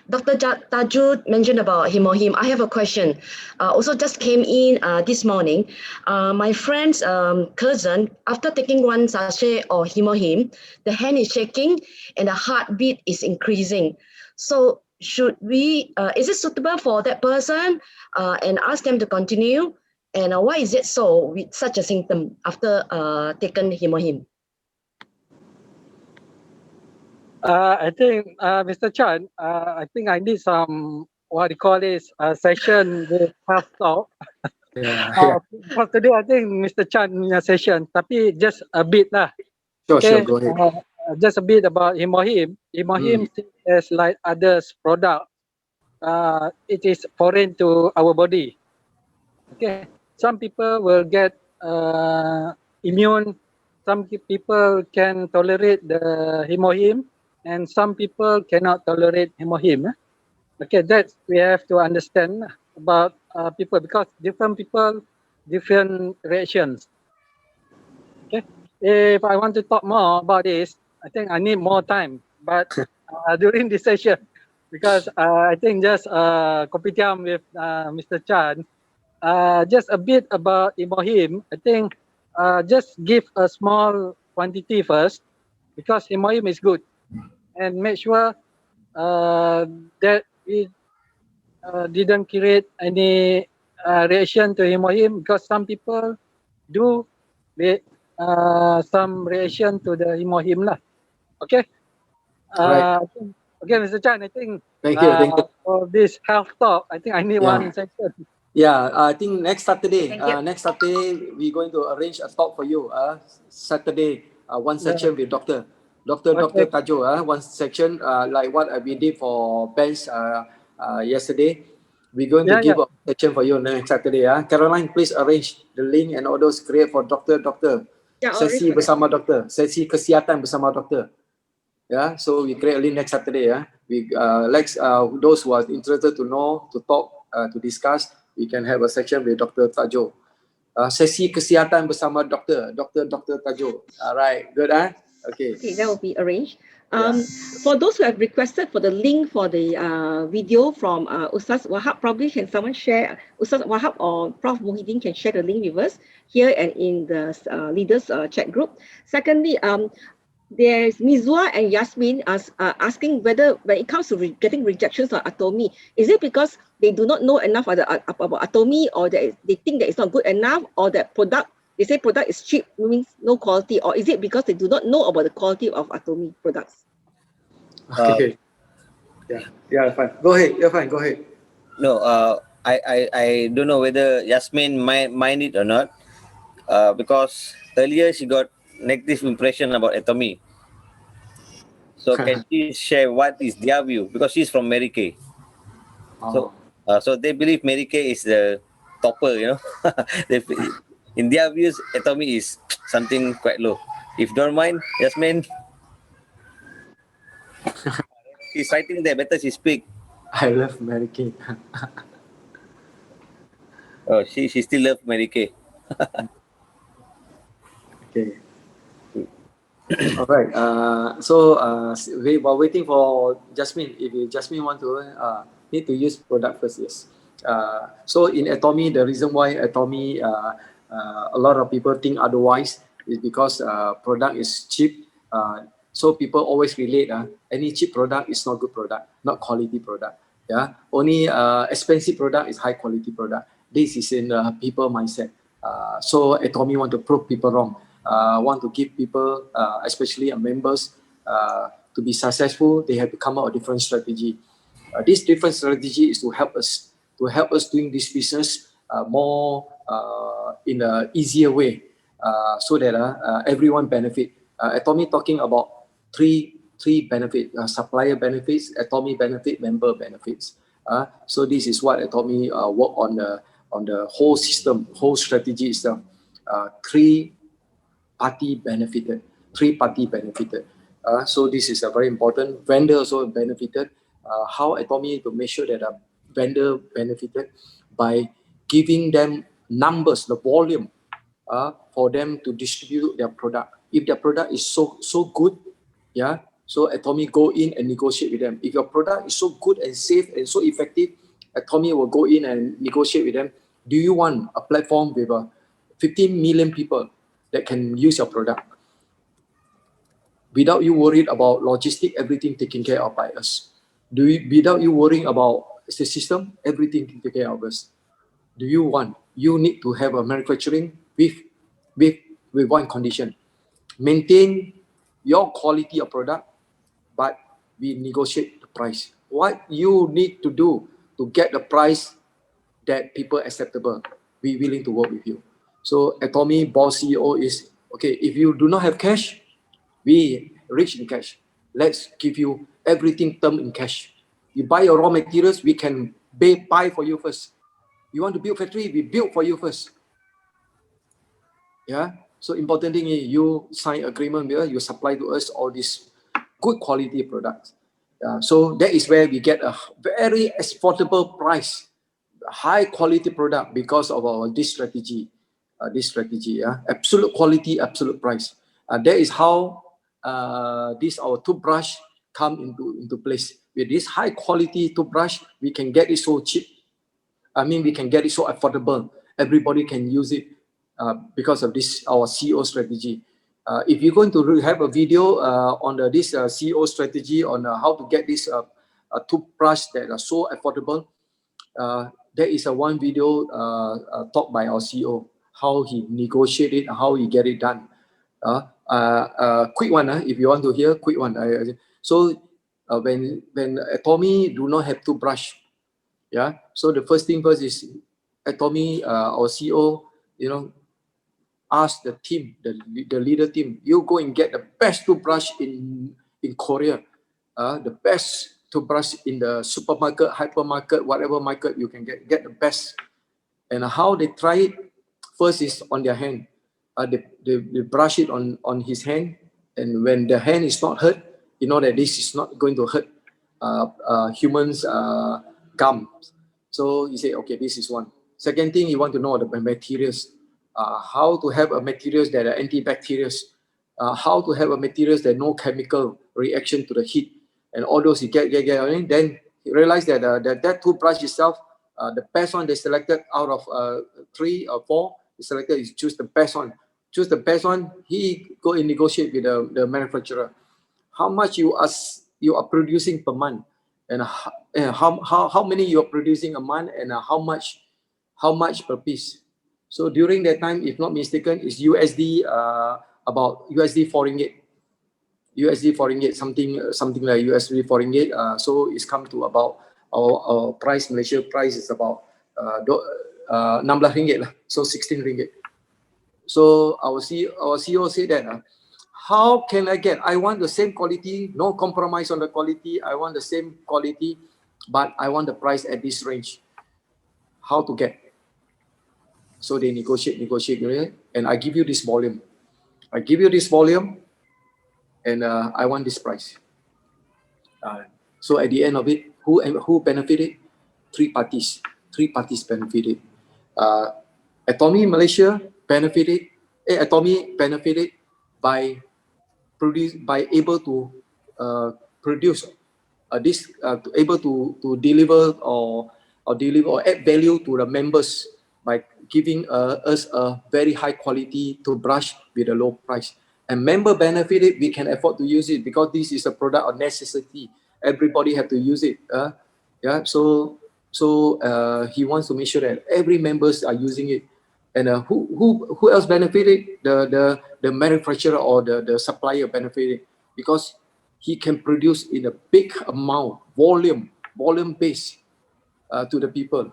Dr. Tajo mentioned about Rehmiee. I have a question. Also just came in this morning. My friend's cousin, after taking one sachet of Rehmiee, the hand is shaking and the heartbeat is increasing. So should we, is it suitable for that person and ask them to continue? And why is it so with such a symptom after taken Rehmiee? I think, Mr. Chan, I think I need some, what do you call this, session with health talk. Yeah. For today, I think Mr. Chan punya session, tapi just a bit lah. Sure, go ahead. Just a bit about Rehmiee. Rehmiee is like others product. It is foreign to our body. Okay, some people will get immune. Some people can tolerate the Rehmiee, and some people cannot tolerate Rehmiee. Okay, that we have to understand about people, because different people, different reactions. Okay, if I want to talk more about this, I think I need more time. But during this session, because I think just kopitiam with Mr. Chan, just a bit about Rehmiee. I think just give a small quantity first, because Rehmiee is good, and make sure that we didn't create any reaction to Rehmiee, because some people do some reaction to the Rehmiee lah. Okay. Right. Okay, Mr. Chan, I think Thank you. for this health talk, I think I need one session. Yeah, I think next Saturday, we're going to arrange a talk for you. Saturday, one section with Dr. Tajo. One section like what we did for bench yesterday. We're going to give a section for you next Saturday. Caroline, please arrange the link and all those create for Dr. Sesi bersama doktor. Sesi kesihatan bersama doktor. Yeah, so we create a link next Saturday. We like those who are interested to know, to talk, to discuss. We can have a section with Dr. Tajo. Sesi kesihatan bersama Dr. Tajo. Alright, good. Okay. Okay, that will be arranged. For those who have requested for the link for the video from Ustaz Wahab, probably can someone share, Ustaz Wahab or Prof Muhyiddin can share the link with us here and in the leaders chat group. Secondly, there's Mizwa and Yasmin asking whether when it comes to getting rejections on Atomy, is it because they do not know enough about Atomy, or they think that it's not good enough, or that product, they say product is cheap, means no quality, or is it because they do not know about the quality of Atomy products? Okay. Yeah, fine. Go ahead. You're fine. Go ahead. No, I don't know whether Yasmin mind it or not, because earlier she got negative impression about Atomy. So can she share what is their view? Because she's from Mary Kay. So they believe Mary Kay is the topper, you know. In their views, Atomy is something quite low. If don't mind, Yasmin. She's writing there, better she speak. I love Mary Kay. Oh, she still love Mary Kay. Okay. All right. While waiting for Jasmine, if Jasmine want to need to use product first, yes. So in Atomy, the reason why Atomy, a lot of people think otherwise, is because product is cheap. So people always relate. Any cheap product is not good product, not quality product. Yeah, only expensive product is high quality product. This is in people mindset. So Atomy want to prove people wrong. Want to give people, especially members, to be successful. They have to come out a different strategy. This different strategy is to help us doing this business more in an easier way, so that everyone benefit. Atomy talking about three benefit: supplier benefits, Atomy benefit, member benefits. So this is what Atomy work on the whole system, whole strategy itself. Three party benefited. So this is a very important. Vendor also benefited. How Atomy to make sure that a vendor benefited by giving them numbers, the volume, for them to distribute their product. If their product is so good, yeah, so Atomy go in and negotiate with them. If your product is so good and safe and so effective, Atomy will go in and negotiate with them. Do you want a platform with 15 million people that can use your product without you worried about logistic, everything taken care of by us? Without you worrying about the system, everything taken care of us? Do you want? You need to have a manufacturing with one condition: maintain your quality of product, but we negotiate the price. What you need to do to get the price that people acceptable, we willing to work with you. So Atomy boss CEO is, okay, if you do not have cash, we rich in cash. Let's give you everything term in cash. You buy your raw materials, we can buy for you first. You want to build factory, we build for you first. Yeah. So important thing is you sign agreement with us, you supply to us all these good quality products. So that is where we get a very affordable price, high quality product because of our this strategy. Absolute quality, absolute price. That is how this our toothbrush come into place. With this high quality toothbrush, we can get it so cheap. I mean, we can get it so affordable. Everybody can use it because of this our CEO strategy. If you're going to have a video on this CEO strategy on how to get this toothbrush that are so affordable, there is a one video talk by our CEO, how he negotiated, how he get it done. Quick one, if you want to hear, quick one. So when Atomy do not have toothbrush, yeah. So the first thing first is Atomy, our CEO, ask the team, the leader team, you go and get the best toothbrush in Korea, the best toothbrush in the supermarket, hypermarket, whatever market you can get the best. And how they try it, first is on their hand. They brush it on his hand, and when the hand is not hurt, you know that this is not going to hurt humans' gums. So he said, okay, this is one. Second thing, you want to know the materials. How to have a materials that are antibacterial, how to have a materials that no chemical reaction to the heat, and all those he get. Then he realized that that toothbrush itself, the best one they selected out of 3 or 4, he selected is choose the best one. Choose the best one. He go and negotiate with the manufacturer. How much you are producing per month, and how many you are producing a month, and how much per piece. So during that time, if not mistaken, is USD about USD 4 ringgit. USD 4 ringgit, something like USD 4 ringgit. So it's come to about our price, Malaysia price is about 16 ringgit lah. So 16 ringgit. So our CEO said that how can I get? I want the same quality, no compromise on the quality. I want the same quality, but I want the price at this range. How to get? So they negotiate, and I give you this volume. And I want this price. So at the end of it, who benefited? Three parties benefited. Atomy Malaysia benefited. Atomy benefited by able to produce able to deliver or add value to the members by giving us a very high quality toothbrush with a low price. And member benefited, we can afford to use it because this is a product of necessity. Everybody have to use it. Yeah. So he wants to make sure that every members are using it. And who else benefited? The manufacturer or the supplier benefited because he can produce in a big amount, volume based to the people,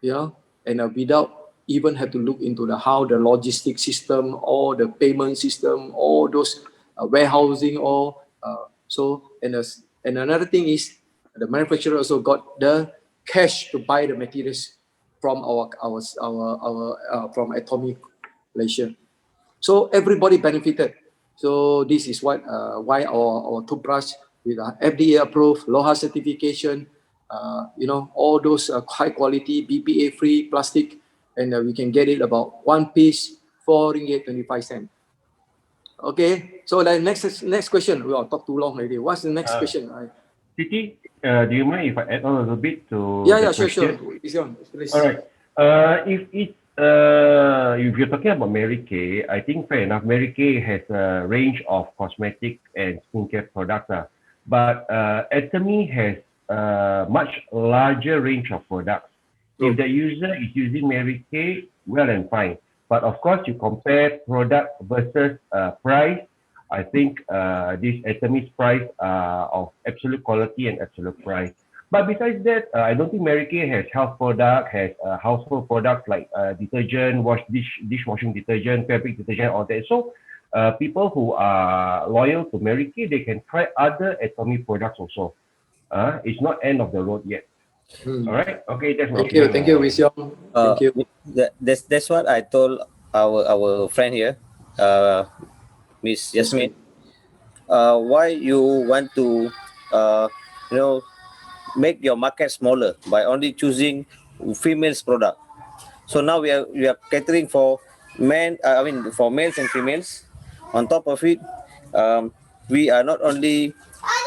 you know, and without even have to look into how the logistic system or the payment system or those warehousing or and another thing is the manufacturer also got the cash to buy the materials from our from Atomy Malaysia. So everybody benefited. So this is what why our toothbrush with FDA approved, LOHA certification, you know, all those high quality BPA free plastic, and we can get it about one piece RM4.25. Okay, so the next question. We will talk too long already. What's the next question? Siti, do you mind if I add on a little bit to yeah, the question? sure. Please. All right. If you're talking about Mary Kay, I think fair enough. Mary Kay has a range of cosmetic and skincare products, but Atomy has a much larger range of products. If the user is using Mary Kay, well and fine. But of course, you compare product versus price. I think this Atomy's price of absolute quality and absolute price. But besides that, I don't think Mary Kay has health product, has household products like detergent, dishwashing detergent, fabric detergent, all that. So people who are loyal to Mary Kay, they can try other Atomy products also. It's not end of the road yet. All right. Okay. That's my opinion. Thank you, Wisyong. Thank you. That's what I told our friend here, Miss Yasmin. Why you want to make your market smaller by only choosing females product? So now we are catering for men. For males and females. On top of it, we are not only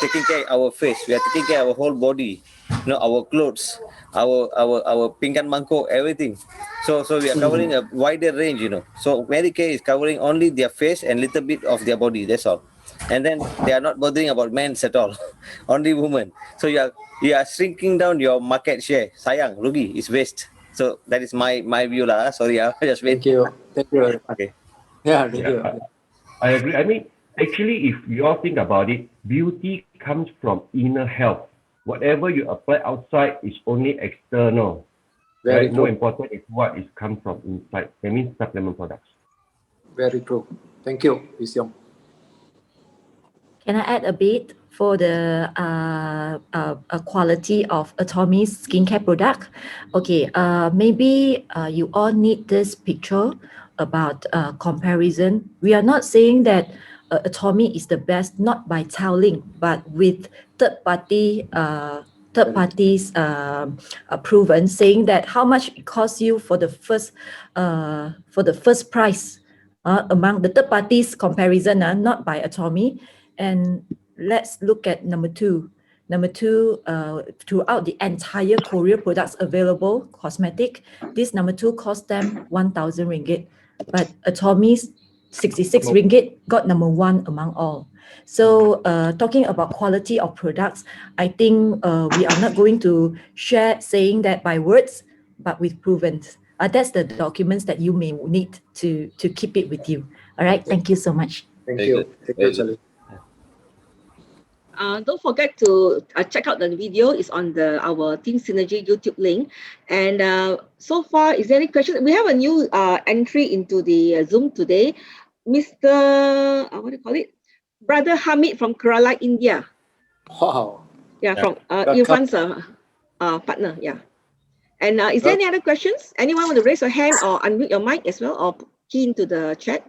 taking care of our face, we are taking care of our whole body. Our clothes, our pinggan mangkok, everything. So we are covering a wider range. So Mary Kay is covering only their face and little bit of their body. That's all. And then they are not bothering about men at all, only women. So you are shrinking down your market share. Sayang, rugi, it's waste. So that is my view lah. Sorry, just wait. Thank you. Okay. Yeah, thank you. I agree. I mean, actually, if you all think about it, beauty comes from inner health. Whatever you apply outside is only external. Very right? More important is what is come from inside. That means supplement products. Very true. Thank you, Wisyong. Can I add a bit for the quality of Atomy's skincare product? Okay, maybe you all need this picture about comparison. We are not saying that Atomy is the best, not by telling, but with third parties proven, saying that how much it costs you for the first price among the third parties comparison, not by Atomy. And let's look at number two. Number two, throughout the entire Korea products available, cosmetic, this number two cost them 1,000 ringgit. But Atomy's 66 ringgit got number one among all. So talking about quality of products, I think we are not going to share saying that by words, but with proven. That's the documents that you may need to keep it with you. All right, thank you so much. Thank you. Thank you, Charlie. Don't forget to check out the video. It's on our Team Synergy YouTube link. And so far, is there any questions? We have a new entry into the Zoom today. Mr. What do you call it? Brother Hamid from Kerala, India. Wow. Yeah, from Irfan's partner. Yeah. And is there any other questions? Anyone want to raise your hand or unmute your mic as well, or key into the chat?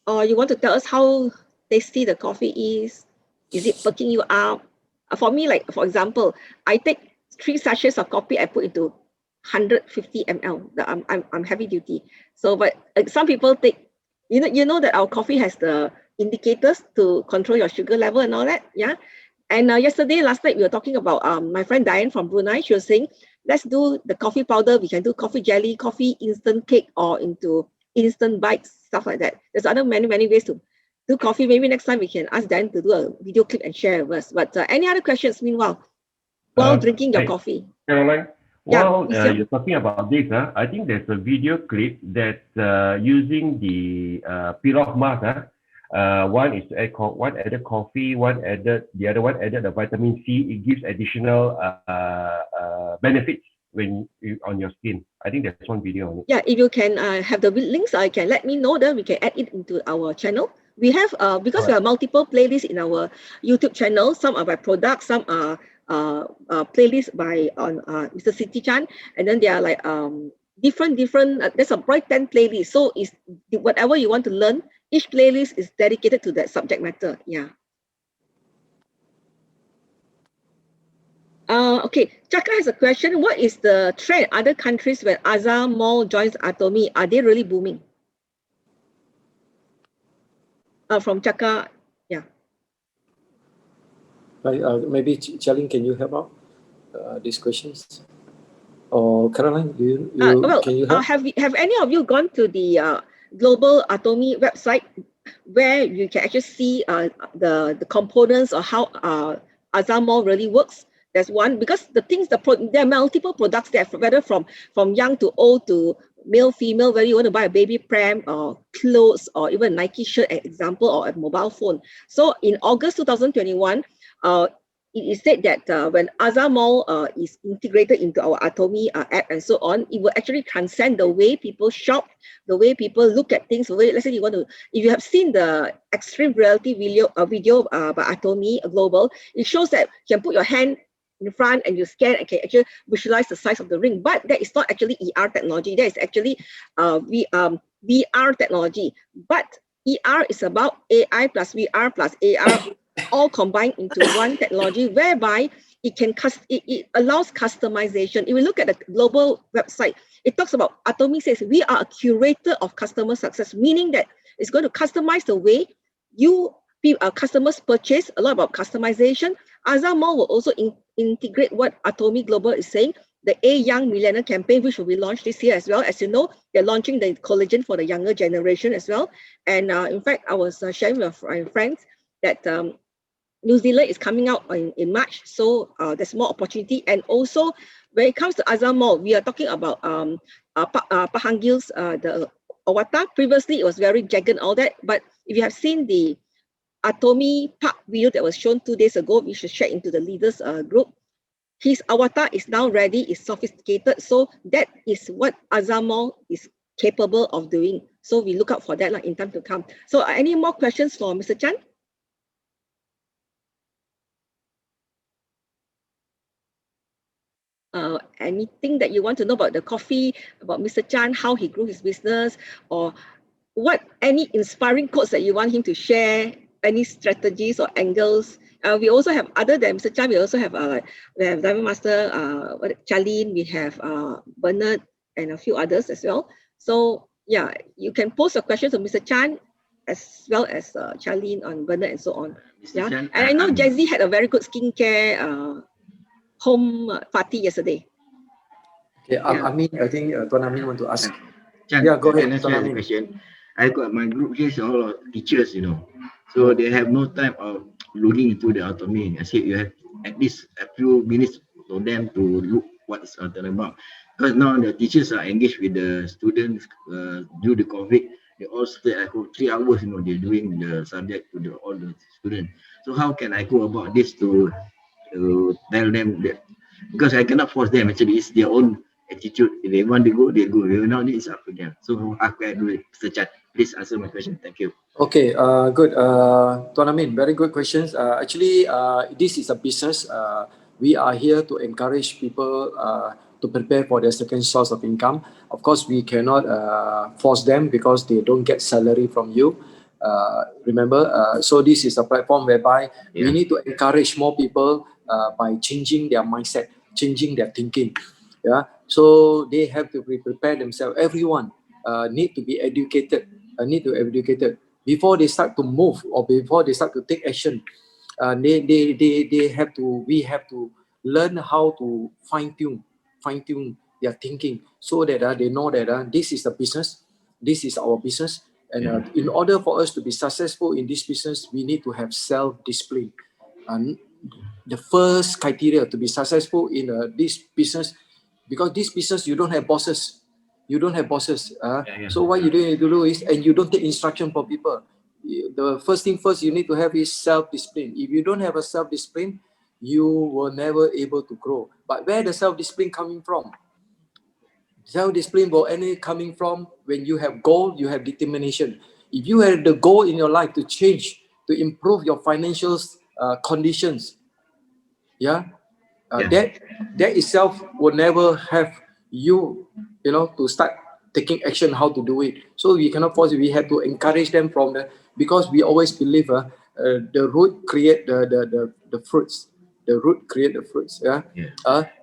Or you want to tell us how tasty the coffee is? Is it perking you up? For me, like for example, I take 3 sachets of coffee. I put into 150 ml. I'm heavy duty. So, but some people take. You know that our coffee has the indicators to control your sugar level and all that. Yeah. And last night, we were talking about my friend Diane from Brunei. She was saying, let's do the coffee powder. We can do coffee jelly, coffee instant cake, or into instant bites, stuff like that. There's other many ways to do coffee. Maybe next time we can ask Diane to do a video clip and share with us. But any other questions meanwhile, while drinking your coffee? Caroline, Yeah, while Miss Yap. you're talking about this, I think there's a video clip that using the peel-off mask. One is one added coffee, the other one added the vitamin C. It gives additional benefits on your skin. I think there's one video on it. Yeah, if you can have the links, I can let me know. Then we can add it into our channel. We have because we have multiple playlists in our YouTube channel. Some are by products, some are playlists by Mr. CT Chan, and then they are like different. There's a probably 10 playlists. So it's whatever you want to learn. Each playlist is dedicated to that subject matter. Yeah. Okay, Chaka has a question. What is the trend in other countries when Azhar Mall joins Atomy? Are they really booming? From Chaka, yeah. Maybe Charlene, can you help out these questions? Or Caroline, can you help? Have any of you gone to the Global Atomy website where you can actually see the components or how Azhar Mall really works? There's one, because the things, there are multiple products there, whether from young to old to male, female, whether you want to buy a baby pram or clothes or even a Nike shirt, an example, or a mobile phone. So in August 2021, it is said that when Azhar Mall is integrated into our Atomy app and so on, it will actually transcend the way people shop, the way people look at things. The way, let's say if you have seen the extreme reality video by Atomy Global, it shows that you can put your hand in front and you scan and can actually visualize the size of the ring. But that is not actually ER technology. That is actually VR technology. But ER is about AI plus VR plus AR all combined into one technology, whereby it allows customization. If we look at the global website, it talks about Atomy says we are a curator of customer success, meaning that it's going to customize the way customers purchase, a lot about customization. Azhar Mall will also integrate what Atomy Global is saying, the A Young Millennial campaign, which will be launched this year as well. As you know, they're launching the collagen for the younger generation as well. And in fact, I was sharing with my friends that New Zealand is coming out in March, so there's more opportunity. And also, when it comes to Azhar Mall, we are talking about Pahang Gills, the Awata. Previously, it was very jagged and all that. But if you have seen the Atomy Park video that was shown 2 days ago, we should share into the leaders group. His avatar is now ready, is sophisticated. So that is what Azhar Mall is capable of doing. So we look out for that in time to come. So any more questions for Mr. Chan? Anything that you want to know about the coffee, about Mr. Chan, how he grew his business, or any inspiring quotes that you want him to share, any strategies or angles. We also have, other than Mr. Chan, we also have we have Diamond Master, Charlene, we have Bernard, and a few others as well. So yeah, you can post your questions to Mr. Chan as well as Charlene on Bernard and so on. Yeah, and I know Jazzy had a very good skincare home party yesterday. Okay, Amin, I think Tuan Amin want to ask. Chan, Yeah, go ahead, can I Tuan share a Amin. question? I got my group here, all teachers, so they have no time of looking into the Atomy. I said you have at least a few minutes for them to look what is Atomy about. Because now the teachers are engaged with the students due to COVID. They all stay at home 3 hours, they're doing the subject to all the students. So how can I go about this to tell them that? Because I cannot force them. Actually, it's their own attitude. If they want to go, they go. If not, it's up to them. So how can I do it, Mr. Chan? Please answer my question. Thank you. Okay, good. Tuan Amin, very good questions. Actually, this is a business. We are here to encourage people to prepare for their second source of income. Of course, we cannot force them because they don't get salary from you. Remember, so this is a platform whereby we need to encourage more people by changing their mindset, changing their thinking. Yeah, so they have to prepare themselves. Everyone need to be educated. Need to be educated before they start to move or before they start to take action. they have to, we have to learn how to fine tune their thinking, so that they know that this is the business, this is our business, and in order for us to be successful in this business, we need to have self-discipline. And the first criteria to be successful in this business, because this business you don't have bosses, so what you need to do is, and you don't take instruction from people. The first thing first you need to have is self-discipline. If you don't have a self-discipline, you will never able to grow. But where the self-discipline coming from? Self-discipline will only coming from when you have goal, you have determination. If you have the goal in your life to change, to improve your financial conditions, that itself will never have you, to start taking action how to do it. So we cannot force it. We have to encourage them from the, because we always believe the root create the fruits. The root create the fruits.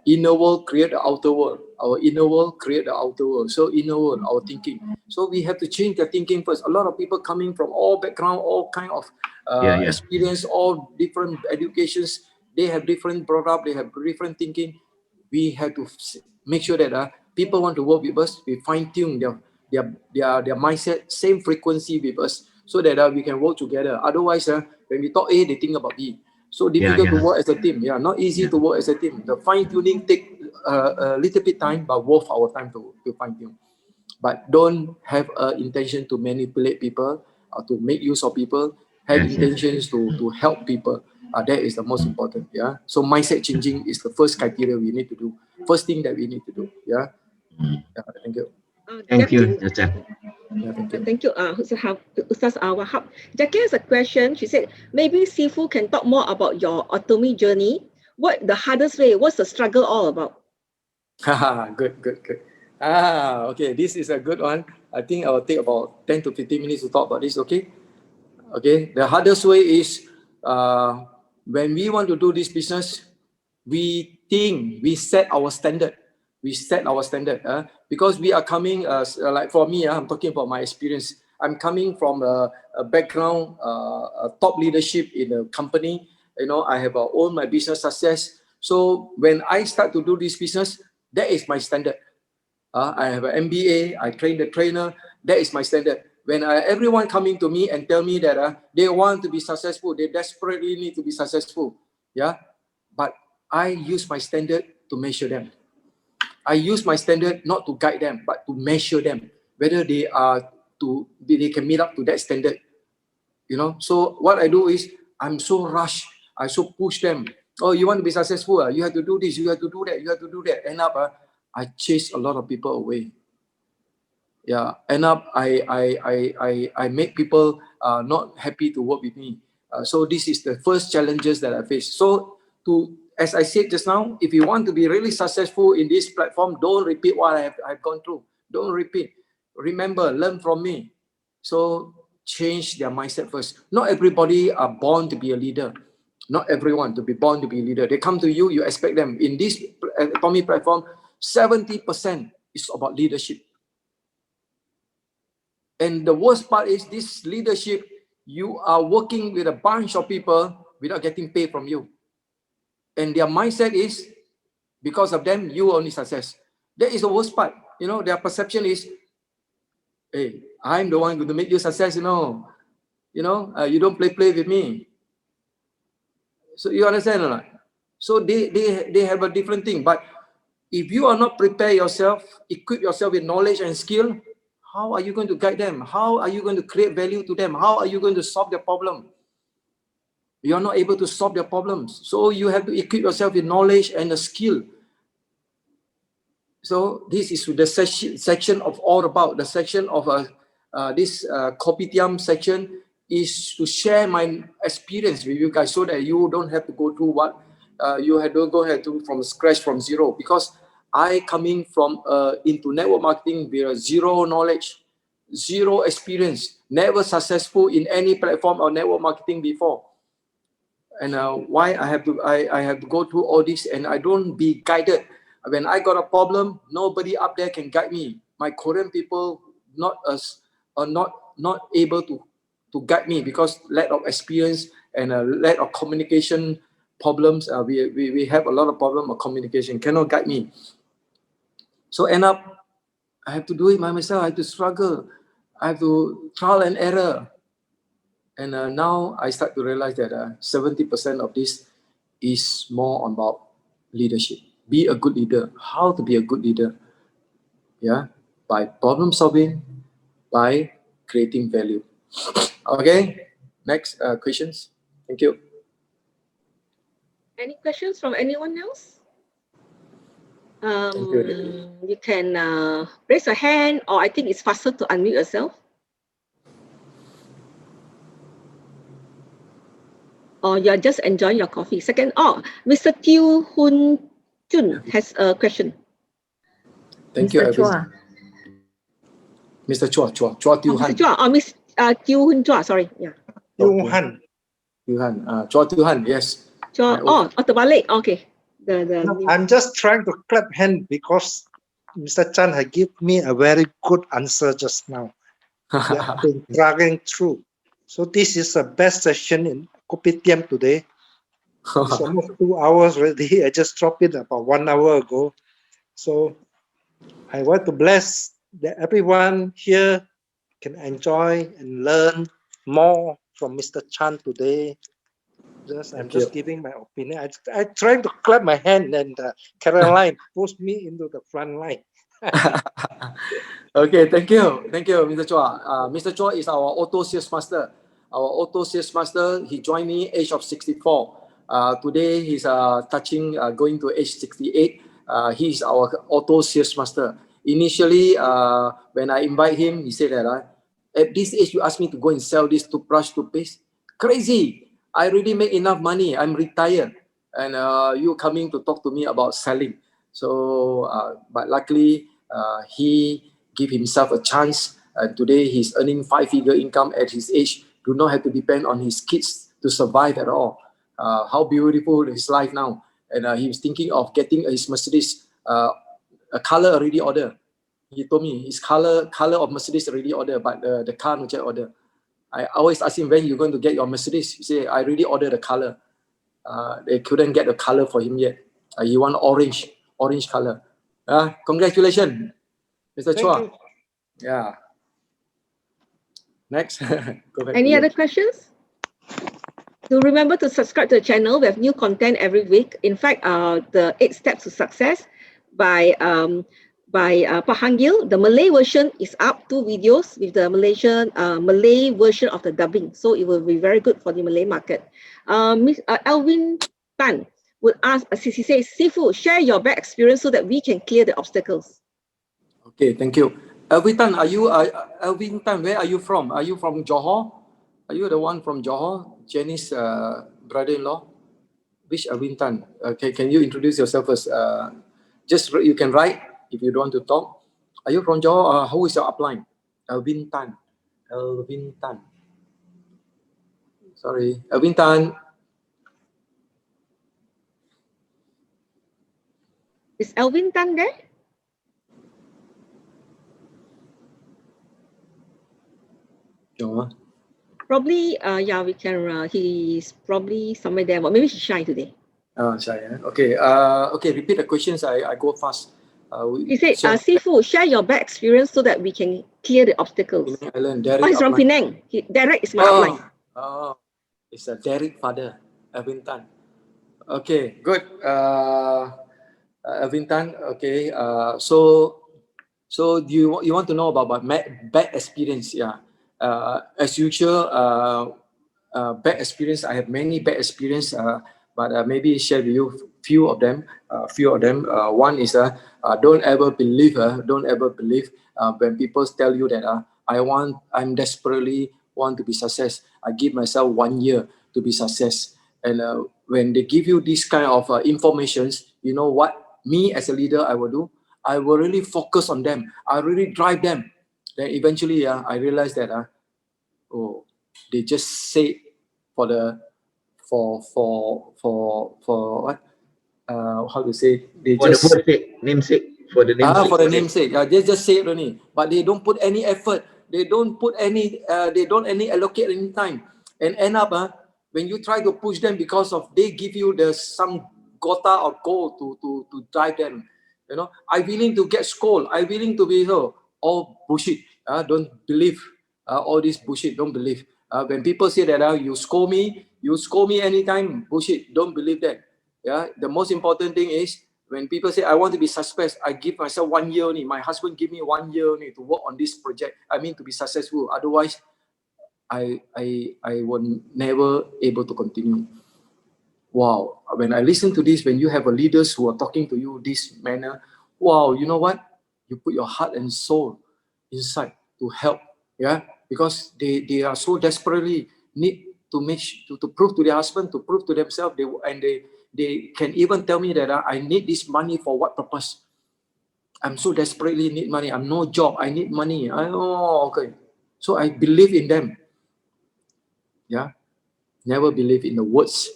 Inner world create the outer world. Our inner world create the outer world. So inner world, our thinking. So we have to change the thinking first. A lot of people coming from all background, all kind of experience, all different educations. They have different brought up. They have different thinking. We have to make sure that people want to work with us. We fine tune their mindset, same frequency with us, so that we can work together. Otherwise, when we talk A, they think about B. So difficult to work as a team. Not easy to work as a team. The fine tuning take a little bit time, but worth our time to fine tune. But don't have intention to manipulate people or to make use of people. Have intentions to help people. That is the most important. So mindset changing is the first criteria we need to do. First thing that we need to do. Thank you. Thank you, Dr. Thank you, Ustaz Wahab. Jackie has a question. She said, maybe Sifu can talk more about your Atomy journey. What the hardest way? What's the struggle all about? Good. Okay, this is a good one. I think I will take about 10 to 15 minutes to talk about this. Okay. The hardest way is when we want to do this business, we think we set our standard. Because we are coming, like for me, I'm talking about my experience. I'm coming from a background, top leadership in a company. I have owned my business success. So when I start to do this business, that is my standard. I have an MBA, I train the trainer, that is my standard. When everyone coming to me and tell me that they want to be successful, they desperately need to be successful. But I use my standard to measure them. I use my standard not to guide them, but to measure them, whether they can meet up to that standard. So what I do is, I'm so rushed, I so push them. Oh, you want to be successful? You have to do this, you have to do that, you have to do that. End up, I chase a lot of people away. End up, I make people not happy to work with me. So this is the first challenges that I face. So as I said just now, if you want to be really successful in this platform, don't repeat what I've gone through. Don't repeat. Remember, learn from me. So change their mindset first. Not everybody are born to be a leader. Not everyone to be born to be a leader. They come to you, you expect them. In this Atomy platform, 70% is about leadership. And the worst part is this leadership, you are working with a bunch of people without getting paid from you. And their mindset is, because of them, you only success. That is the worst part. Their perception is, hey, I'm the one going to make you success, you don't play with me. So you understand or not? So they have a different thing. But if you are not prepared yourself, equip yourself with knowledge and skill, how are you going to guide them? How are you going to create value to them? How are you going to solve their problem? You are not able to solve their problems. So you have to equip yourself with knowledge and a skill. So this is the section of all about. The section of this Kopitiam section is to share my experience with you guys, so that you don't have to go through what you had to go ahead to from scratch, from zero. Because I coming from into network marketing with zero knowledge, zero experience, never successful in any platform or network marketing before. And why I have to go through all this, and I don't be guided. When I got a problem, nobody up there can guide me. My Korean people are not able to guide me, because lack of experience and a lack of communication problems. We have a lot of problem of communication, cannot guide me. So end up, I have to do it by myself. I have to struggle. I have to trial and error. And now I start to realize that 70% of this is more about leadership. Be a good leader. How to be a good leader? Yeah, by problem solving, by creating value. Okay, next questions. Thank you. Any questions from anyone else? Thank you. You can raise a hand, or I think it's faster to unmute yourself. Or you're just enjoying your coffee. Second, Mr. Teo Hun Jun has a question. Thank you, Mr. Chua. Mr. Chua Teo Han. Mr. Chua, Miss Teo Hun Chua, sorry. Yeah. Teo Han. Chua Teo Han, yes. Chua, terbalik. Okay. No, I'm just trying to clap hand because Mr. Chan had given me a very good answer just now. I've been dragging through. So this is the best session in Kopitiam today. It's almost 2 hours already. I just dropped it about 1 hour ago. So I want to bless that everyone here can enjoy and learn more from Mr. Chan today. I'm just giving my opinion. I tried to clap my hand, and Caroline pushed me into the front line. Okay, thank you, Mr. Chua. Mr. Chua is our auto sales master. Our auto sales master, he joined me age of 64. Today he's going to age 68. He's our auto sales master. Initially, when I invite him, he said that at this age you ask me to go and sell this toothpaste? Crazy! I already make enough money. I'm retired, and you coming to talk to me about selling. So, but luckily, he give himself a chance. Today he's earning 5-figure income at his age. Do not have to depend on his kids to survive at all. How beautiful his life now. And he was thinking of getting his Mercedes, a color already ordered. He told me his color of Mercedes already ordered, but the car not yet ordered. I always ask him, when you're going to get your Mercedes? He say, I already ordered the color. They couldn't get the color for him yet. He want orange color. Congratulations, Mr. Chua. Yeah. Next. Go back. Any other questions? Do remember to subscribe to the channel. We have new content every week. In fact, the 8 steps to success by Pahangil. The Malay version is up, 2 videos with the Malay version of the dubbing. So it will be very good for the Malay market. Alvin Tan would ask, he says, Sifu, share your bad experience so that we can clear the obstacles. Okay, thank you. Alvin Tan, Alvin Tan, where are you from? Are you from Johor? Are you the one from Johor? Jenny's brother-in-law? Which Alvin Tan? Okay, can you introduce yourself first? You can write if you don't want to talk. Are you from Johor? Who is your upline? Alvin Tan. Alvin Tan. Sorry, Alvin Tan. Is Alvin Tan there? Johor. Probably, yeah, we can. He's probably somewhere there, but maybe he's shy today. Shy. Okay. Okay. Repeat the questions. I go fast. He said, Sifu, share your bad experience so that we can clear the obstacles. Penang Island, He's from Penang. Derek is my upline. It's a Derek father, Alvin Tan. Okay, good. Alvin Tan. Okay. So do you want to know about my bad experience? Yeah. As usual, bad experience. I have many bad experience. But maybe share with you few of them. One is don't ever believe when people tell you that I'm desperately want to be success. I give myself 1 year to be success. And when they give you this kind of informations, you know what me as a leader I will do? I will really focus on them. I really drive them. Then eventually I realize that they just say for what? How to say? They for just the namesake. For the namesake. For the namesake. Yeah, they just say it only, but they don't put any effort They don't put any, they don't any allocate any time. And end up, when you try to push them because of they give you the some quota or goal to drive them, you know, I willing to get scold, I willing to be here. All bullshit. Don't believe all this bullshit. Don't believe. When people say that you scold me anytime, bullshit. Don't believe that. Yeah. The most important thing is when people say I want to be success, I give myself 1 year only. My husband give me 1 year only to work on this project. I mean to be successful. Otherwise, I will never able to continue. Wow. When I listen to this, when you have a leaders who are talking to you this manner, wow, you know what? You put your heart and soul inside to help. Yeah. Because they are so desperately need to make to prove to their husband, to prove to themselves, they can even tell me that I need this money for what purpose? I'm so desperately need money. I'm no job. I need money. Okay. So I believe in them. Yeah. Never believe in the words.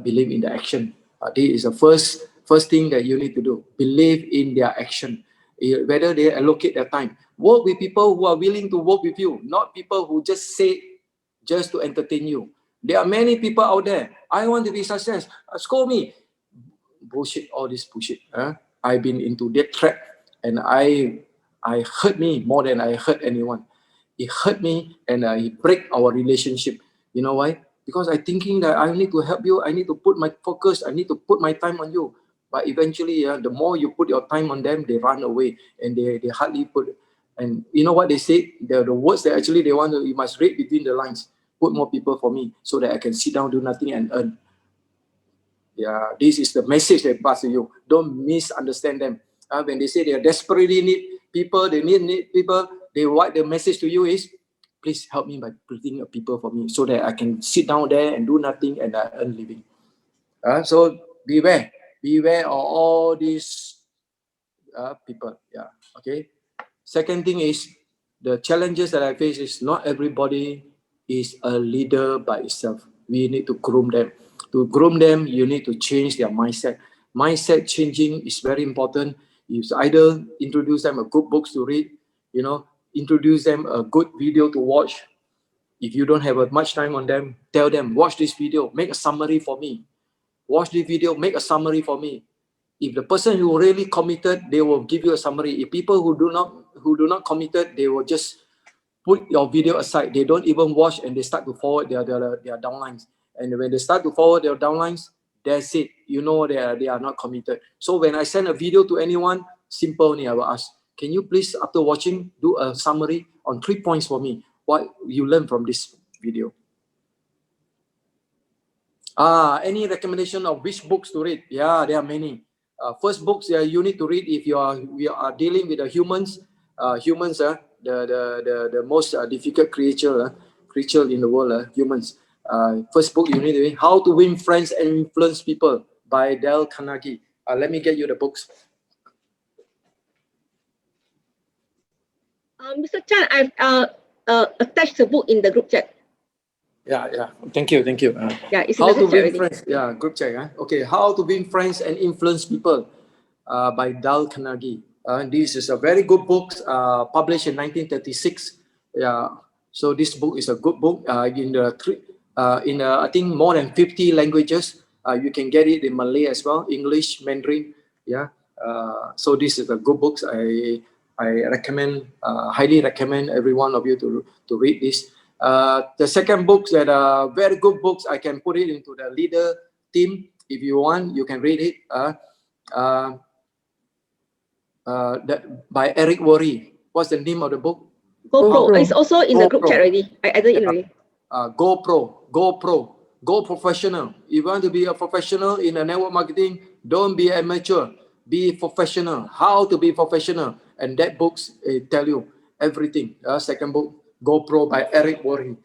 Believe in the action. This is the first thing that you need to do. Believe in their action. Whether they allocate their time. Work with people who are willing to work with you, not people who just say just to entertain you. There are many people out there. I want to be success. Scold me. Bullshit. All this bullshit. I've been into that trap, and I hurt me more than I hurt anyone. It hurt me, and it break our relationship. You know why? Because I thinking that I need to help you, I need to put my focus, I need to put my time on you. But eventually, the more you put your time on them, they run away and they hardly put. And you know what they say? The words that actually they want to, you must read between the lines. Put more people for me so that I can sit down, do nothing and earn. Yeah, this is the message they pass to you. Don't misunderstand them. When they say they desperately need people, they need people, what the message to you is, please help me by putting people for me so that I can sit down there and do nothing and I earn living. So beware of all these people. Yeah. Okay. Second thing is the challenges that I face is not everybody is a leader by itself. We need to groom them. To groom them, you need to change their mindset. Mindset changing is very important. You either introduce them a good books to read, introduce them a good video to watch. If you don't have much time on them, tell them, watch this video, make a summary for me. Watch this video, make a summary for me. If the person who really committed, they will give you a summary. If people who do not committed, they will just put your video aside. They don't even watch and they start to forward their downlines. And when they start to forward their downlines, that's it. You know they are not committed. So when I send a video to anyone, simple only, I will ask, can you please, after watching, do a summary on 3 points for me? What you learn from this video? Any recommendation of which books to read? Yeah, there are many. First books you need to read if we are dealing with the humans. The most difficult creature in the world. Humans. First book you need to read, How to Win Friends and Influence People by Dale Carnegie. Let me get you the books. Mr. Chan, I've attached the book in the group chat. Yeah. Thank you. Yeah, it's How in the to group chat Win already. Friends. Yeah, group chat. Okay, How to Win Friends and Influence People by Dale Carnegie. This is a very good book, published in 1936. Yeah, so this book is a good book. In I think more than 50 languages. You can get it in Malay as well, English, Mandarin. Yeah. So this is a good book. I recommend, highly recommend every one of you to read this. The second books that are very good books, I can put it into the leader team. If you want, you can read it. By Eric Worre. What's the name of the book? GoPro. It's also in the group chat already. I added it already. GoPro. Go professional. If you want to be a professional in the network marketing, don't be amateur. Be professional. How to be professional. And that books tell you everything. Second book, GoPro by Eric Worre.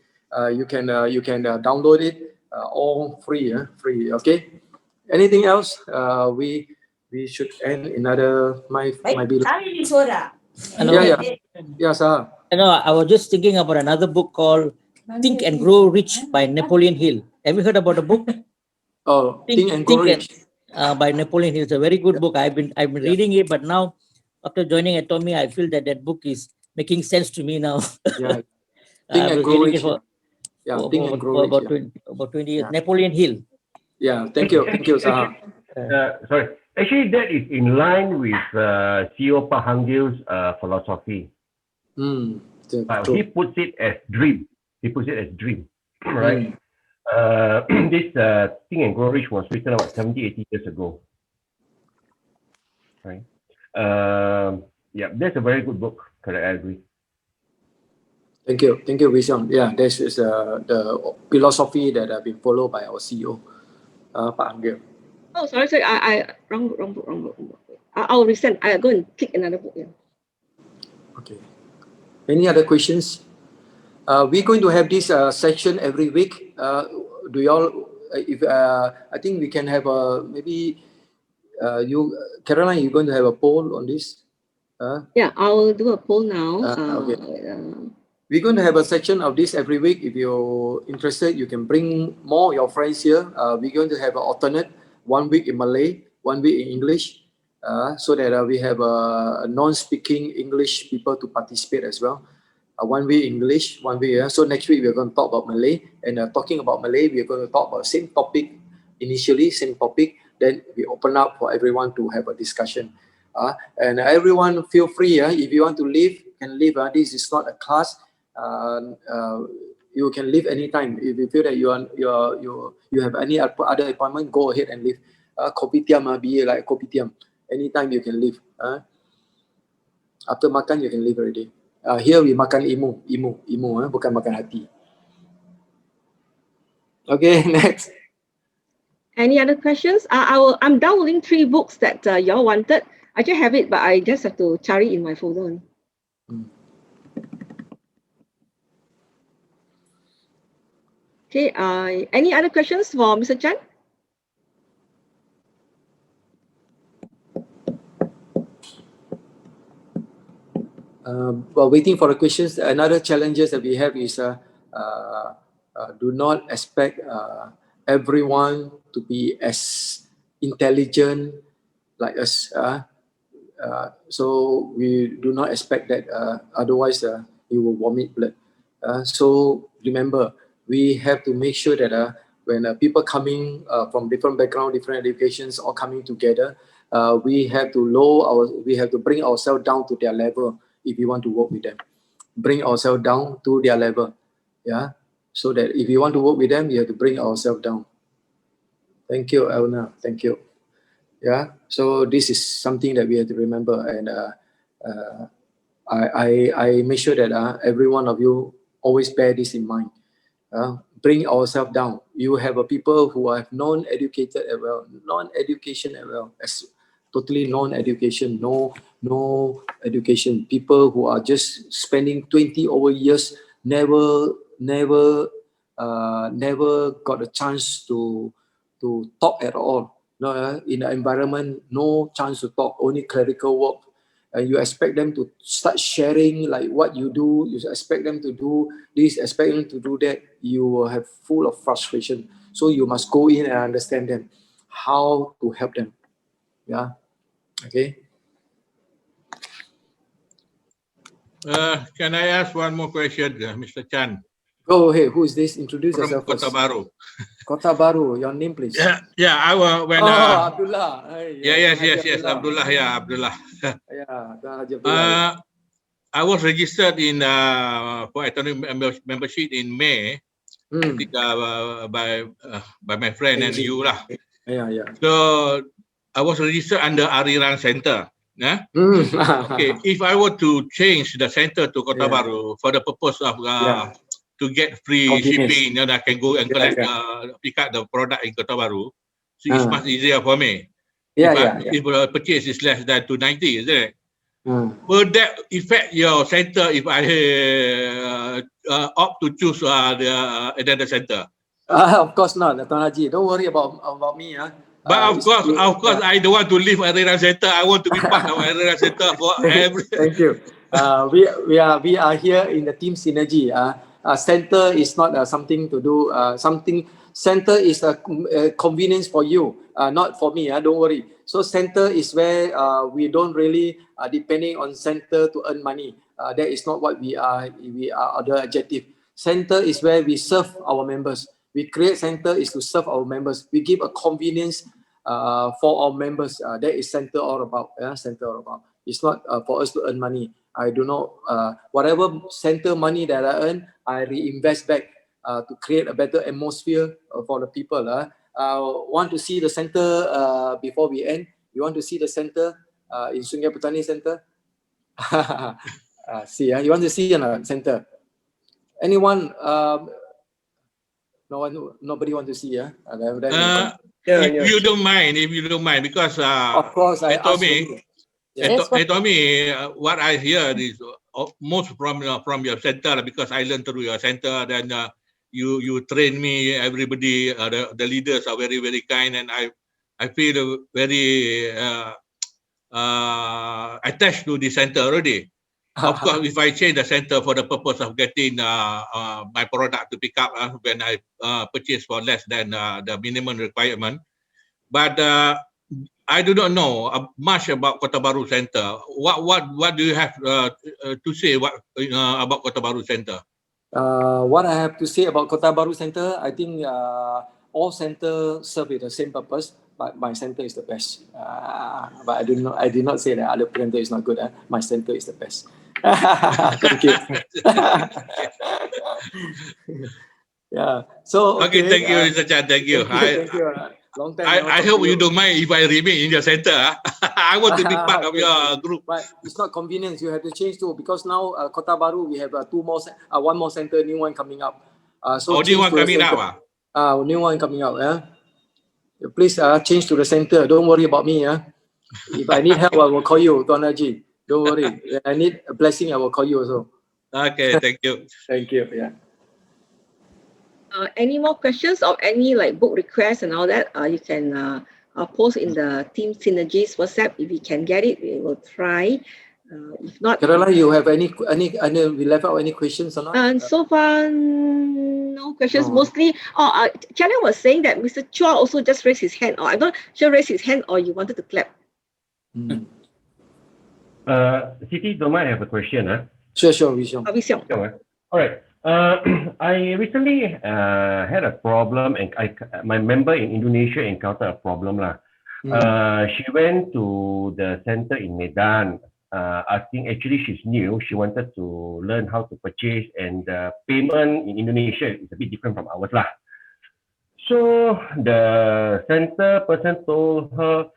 You can download it all free. Okay. Anything else? We should end another my Yeah, sir. I was just thinking about another book called Think and Grow Rich by Napoleon Hill. Have you heard about the book? Think and Grow Rich. By Napoleon Hill. It's a very good book. I've been reading it, but now after joining Atomy, I feel that book is making sense to me now. Yeah. Think I and was grow reading it rich. for, Yeah, for, think for, and grow for rich. about, Yeah. 20 years. Yeah. Napoleon Hill. Yeah, thank you, Saha. Sorry. Actually, that is in line with CEO Pak Hangil's philosophy. He puts it as dream. He puts it as dream, right? This Think and Grow Rich was written about 70, 80 years ago, right? Yeah, that's a very good book. Correct, I agree. Thank you, Wisong. Yeah, this is the philosophy that have been followed by our CEO, Pak Hangil. Oh, sorry, I wrong book. I'll resend. I'll go and pick another book. Yeah. Okay. Any other questions? We're going to have this section every week. Do y'all? I think we can have maybe you, Caroline, you're going to have a poll on this. Yeah, I'll do a poll now. Okay. We're going to have a section of this every week. If you're interested, you can bring more of your friends here. We're going to have an alternate, 1 week in Malay, 1 week in English, so that we have non-speaking English people to participate as well. 1 week English, 1 week. So next week we're going to talk about Malay, and talking about Malay, we're going to talk about same topic initially, same topic. Then we open up for everyone to have a discussion. And everyone feel free. If you want to leave, you can leave. This is not a class. You can leave anytime. If you feel that you have any other appointment, go ahead and leave. Kopitiam, be like kopitiam. Anytime you can leave. After makan, you can leave already. Here we makan imu, bukan makan hati. Okay, next. Any other questions? I'm downloading 3 books that y'all wanted. I just have it, but I just have to cari in my folder. Okay. Any other questions for Mr. Chan? While waiting for the questions, another challenges that we have is do not expect everyone to be as intelligent like us. So we do not expect that. Otherwise, you will vomit blood. So remember, we have to make sure that when people coming from different background, different educations, all coming together, we have to bring ourselves down to their level if we want to work with them. Bring ourselves down to their level. Yeah. So that if you want to work with them, you have to bring ourselves down. Thank you, Elna. Thank you. Yeah. So this is something that we have to remember, and I make sure that every one of you always bear this in mind. Bring ourselves down. You have people who are non-educated as well, non-education as well, as totally non-education, no education. People who are just spending 20 over years, never got a chance to talk at all. No, in the environment, no chance to talk, only clerical work. And you expect them to start sharing like what you do, you expect them to do this, expect them to do that, you will have full of frustration. So you must go in and understand them, how to help them. Yeah. Okay. Can I ask one more question, Mr. Chan? Go ahead. Who is this? Introduce From yourself first. Kota Baru. Kota Baru, your name please. Yeah. Abdullah. Yes, Abdullah. Yeah, Abdullah. I was registered in for Atomy membership in May. I think by my friend and you lah. Yeah. So I was registered under Ariran Center. Yeah. Okay. If I were to change the center to Kota Baru for the purpose of to get free shipping, I can go and collect pick up the product in Kota Baru. So it's much easier for me. If the purchase is less than 290, is it? Will that affect your center if I opt to choose another center? Of course not, Tuan Haji. Don't worry about me. But of course, I don't want to leave Ariran Center. I want to be part of Ariran Center for every. Thank you. We are here in the team synergy. Center is not something to do. Center is a convenience for you, not for me. Don't worry. So center is where we don't really depending on center to earn money. That is not what we are. We are other adjective. Center is where we serve our members. We create center is to serve our members. We give a convenience for our members. That is center all about. Center all about. It's not for us to earn money. I do not, whatever center money that I earn, I reinvest back to create a better atmosphere for the people. Want to see the center before we end? You want to see the center in Sungai Petani Center? See, you want to see a center? Anyone? No one, nobody want to see. If you don't mind, because of course I ask you. Atomy, what I hear is most from your center, because I learned through your center. Then you train me. Everybody, the leaders are very, very kind, and I feel very attached to the center already. Of course, if I change the center for the purpose of getting my product to pick up when I purchase for less than the minimum requirement, but I do not know much about Kota Baru Center. What do you have to say about Kota Baru Center? What I have to say about Kota Baru Center, I think all centers serve with the same purpose, but my center is the best. But I did not say that other center is not good. My center is the best. Thank you. Yeah. So okay, thank you, Mr. Chan. Thank you. Thank you. Long time. I hope you don't mind if I remain in your center. I want to be part of your group. But it's not convenience. You have to change too, because now Kota Baru we have one more center, new one coming up. So new one coming up. New one coming out. Please change to the center. Don't worry about me. If I need help, I will call you, Tuan Haji. Don't worry. When I need a blessing, I will call you also. Okay, thank you. Thank you. Yeah. Any more questions or any like book requests and all that? You can post in the Team Synergies WhatsApp. If we can get it, we will try. If not, Caroline, you have any we left out any questions or not? So far, no questions. No. Mostly, Chana was saying that Mr. Chua also just raised his hand, or I'm not sure raised his hand, or you wanted to clap. Siti, don't mind, I have a question. Sure, Wisiong. All right. I recently had a problem, and my member in Indonesia encountered a problem. She went to the center in Medan, asking, actually she's new, she wanted to learn how to purchase, and the payment in Indonesia is a bit different from ours. So the center person told her,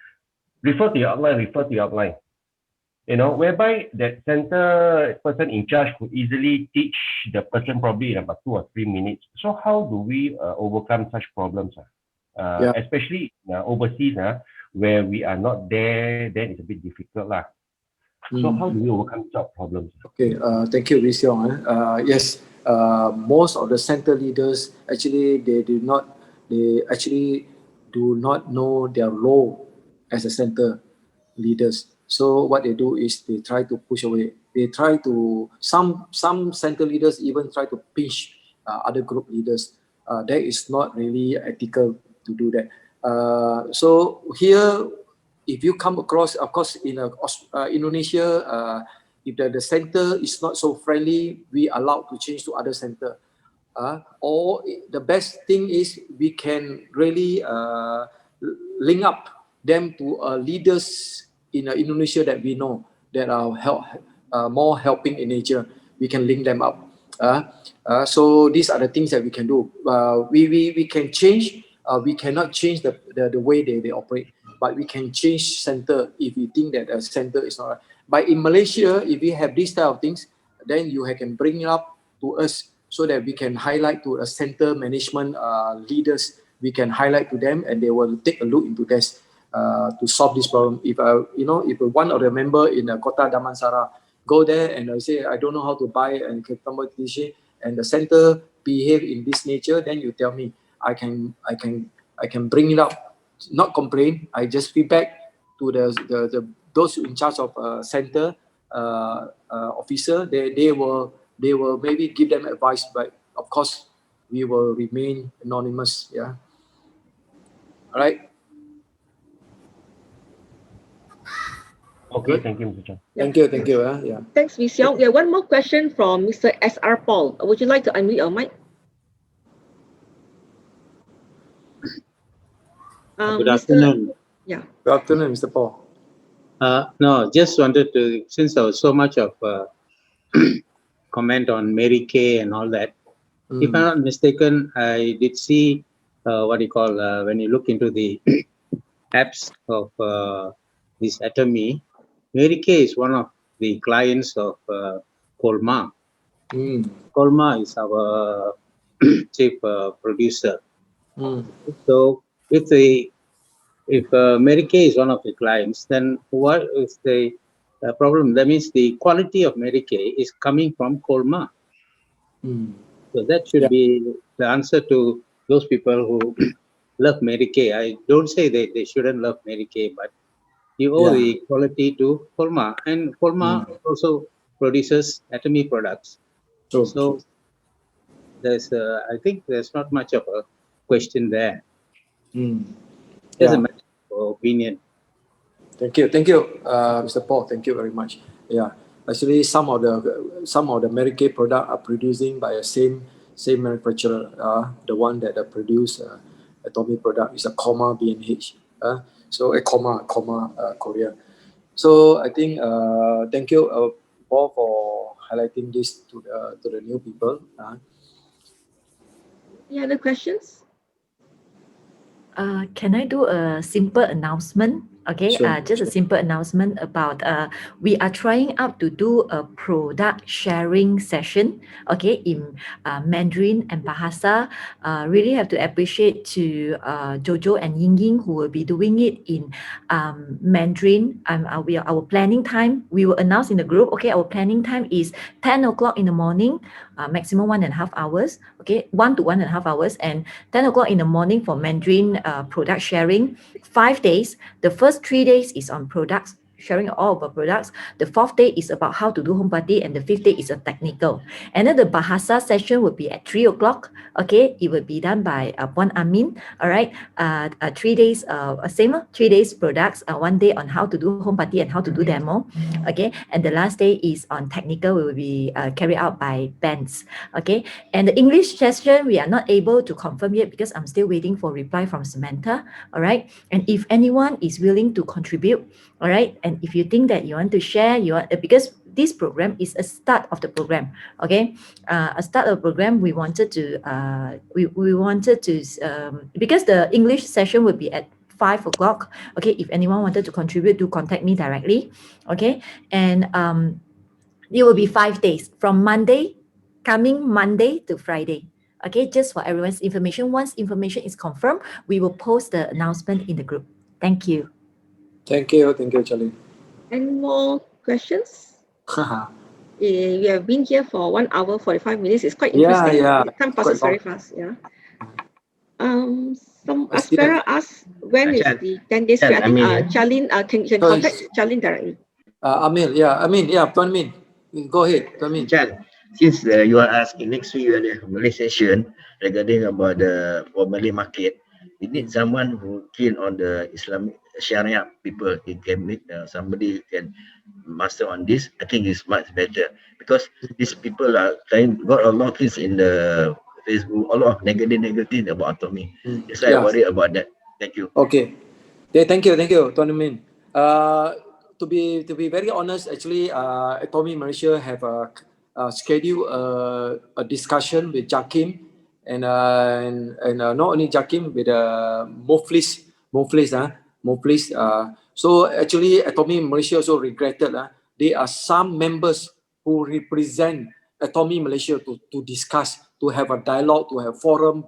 refer to your outline. You know, whereby that center person in charge could easily teach the person probably in about 2 or 3 minutes. So how do we overcome such problems? Especially overseas, where we are not there, then it's a bit difficult. So how do we overcome such problems? Okay, thank you, Wisiong. Yes, most of the center leaders actually they do not know their role as a center leaders. So what they do is they try to push away. They try to some center leaders even try to pinch other group leaders. That is not really ethical to do that. So here, if you come across, of course, in Indonesia, if the center is not so friendly, we allowed to change to other center. Or the best thing is we can really link up them to leaders in Indonesia that we know that are more helping in nature. We can link them up. So these are the things that we can do. We can change. We cannot change the way they operate, but we can change center if we think that a center is not right. But in Malaysia, if we have these type of things, then you can bring it up to us so that we can highlight to a center management leaders. We can highlight to them, and they will take a look into this. To solve this problem. If if one of the member in Kota Damansara go there and say, I don't know how to buy and the center behave in this nature, then you tell me, I can bring it up, not complain. I just feedback to those in charge of center officer. They will maybe give them advice, but of course we will remain anonymous. Yeah. All right. Okay, thank you, Mr. Chan. Thank you. Yeah. Thanks, Ms. Xiao. Yeah, one more question from Mr. SR Paul. Would you like to unmute your mic? Good afternoon. Yeah. Good afternoon, Mr. Paul. No, just wanted to, since there was so much of comment on Mary Kay and all that, if I'm not mistaken, I did see what you call, when you look into the apps of this Atomy, Mary Kay is one of the clients of Colma. Colma is our chief producer. So if Mary Kay is one of the clients, then what is the problem? That means the quality of Mary Kay is coming from Colma. So that should be the answer to those people who love Mary Kay. I don't say they shouldn't love Mary Kay, but you owe the quality to Colma, and Colma also produces Atomy products. So there's, I think there's not much of a question there. There's a matter of opinion. Thank you, Mr. Paul. Thank you very much. Yeah, actually, some of the Mary Kay product are producing by the same manufacturer. The one that produce Atomy product is a Comma B&H. So a Comma Korea. So I think thank you, Paul, for highlighting this to the new people. Any other questions? Can I do a simple announcement? Okay, just a simple announcement about we are trying out to do a product sharing session, okay, in Mandarin and Bahasa. Really have to appreciate to Jojo and Ying Ying who will be doing it in Mandarin. Our planning time, we will announce in the group, okay, our planning time is 10 o'clock in the morning, maximum 1.5 hours, okay, 1 to 1.5 hours, and 10 o'clock in the morning for Mandarin product sharing, 5 days. The first 3 days is on products, sharing all of our products. The 4th day is about how to do home party, and the 5th day is a technical. And then the Bahasa session will be at 3 o'clock. Okay, it will be done by Puan Amin. All right, 3 days, same 3 days products, 1 day on how to do home party and how to do demo. Okay, and the last day is on technical, will be carried out by bands. Okay, and the English session we are not able to confirm yet because I'm still waiting for reply from Samantha. All right, and if anyone is willing to contribute, all right, and if you think that you want to share, because this program is a start of the program, okay, a start of the program. We wanted to because the English session will be at 5 o'clock. Okay, if anyone wanted to contribute, do contact me directly. Okay, and it will be 5 days from coming Monday to Friday. Okay, just for everyone's information. Once information is confirmed, we will post the announcement in the group. Thank you. Thank you, Charlie. Any more questions? We have been here for 1 hour 45 minutes. It's quite interesting. Time passes very fast. Yeah. Some Aspera asked when is the 10 days? I think Charlene can contact Charlene directly. Tuan Min, go ahead, Tuan Min. Chan, since you are asking next week you have a Malay session regarding about the for Malay market, we need someone who keen on the Islamic Sharia people. He can meet somebody who can master on this. I think it's much better because these people are got a lot of things in the Facebook, a lot of negative about Atomy. That's why I worry about that. Thank you. Okay. Thank you, Tuan Min. To be very honest, actually, Atomy Malaysia have scheduled a discussion with Jakim and not only Jakim, with Muflis. So actually, Atomy Malaysia also regretted there are some members who represent Atomy Malaysia to discuss, to have a dialogue, to have forum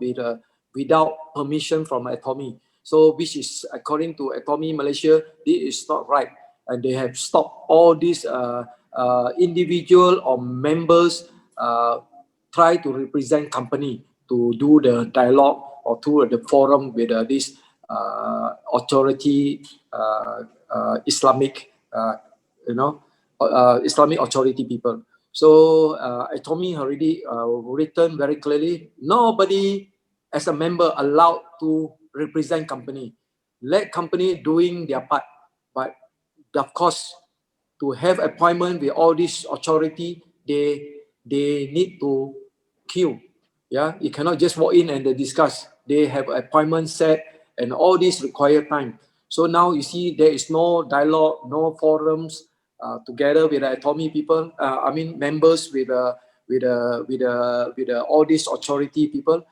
without permission from Atomy. So which is according to Atomy Malaysia, this is not right. And they have stopped all these individual or members try to represent company to do the dialogue or to the forum with this authority, Islamic, Islamic authority people. So Atomy already written very clearly, nobody as a member allowed to represent company. Let company doing their part, but of course to have appointment with all this authority, they need to queue. Yeah, you cannot just walk in and they discuss. They have appointment set, and all this require time. So now you see there is no dialogue, no forums together with the Atomy people. I mean members with all these authority people.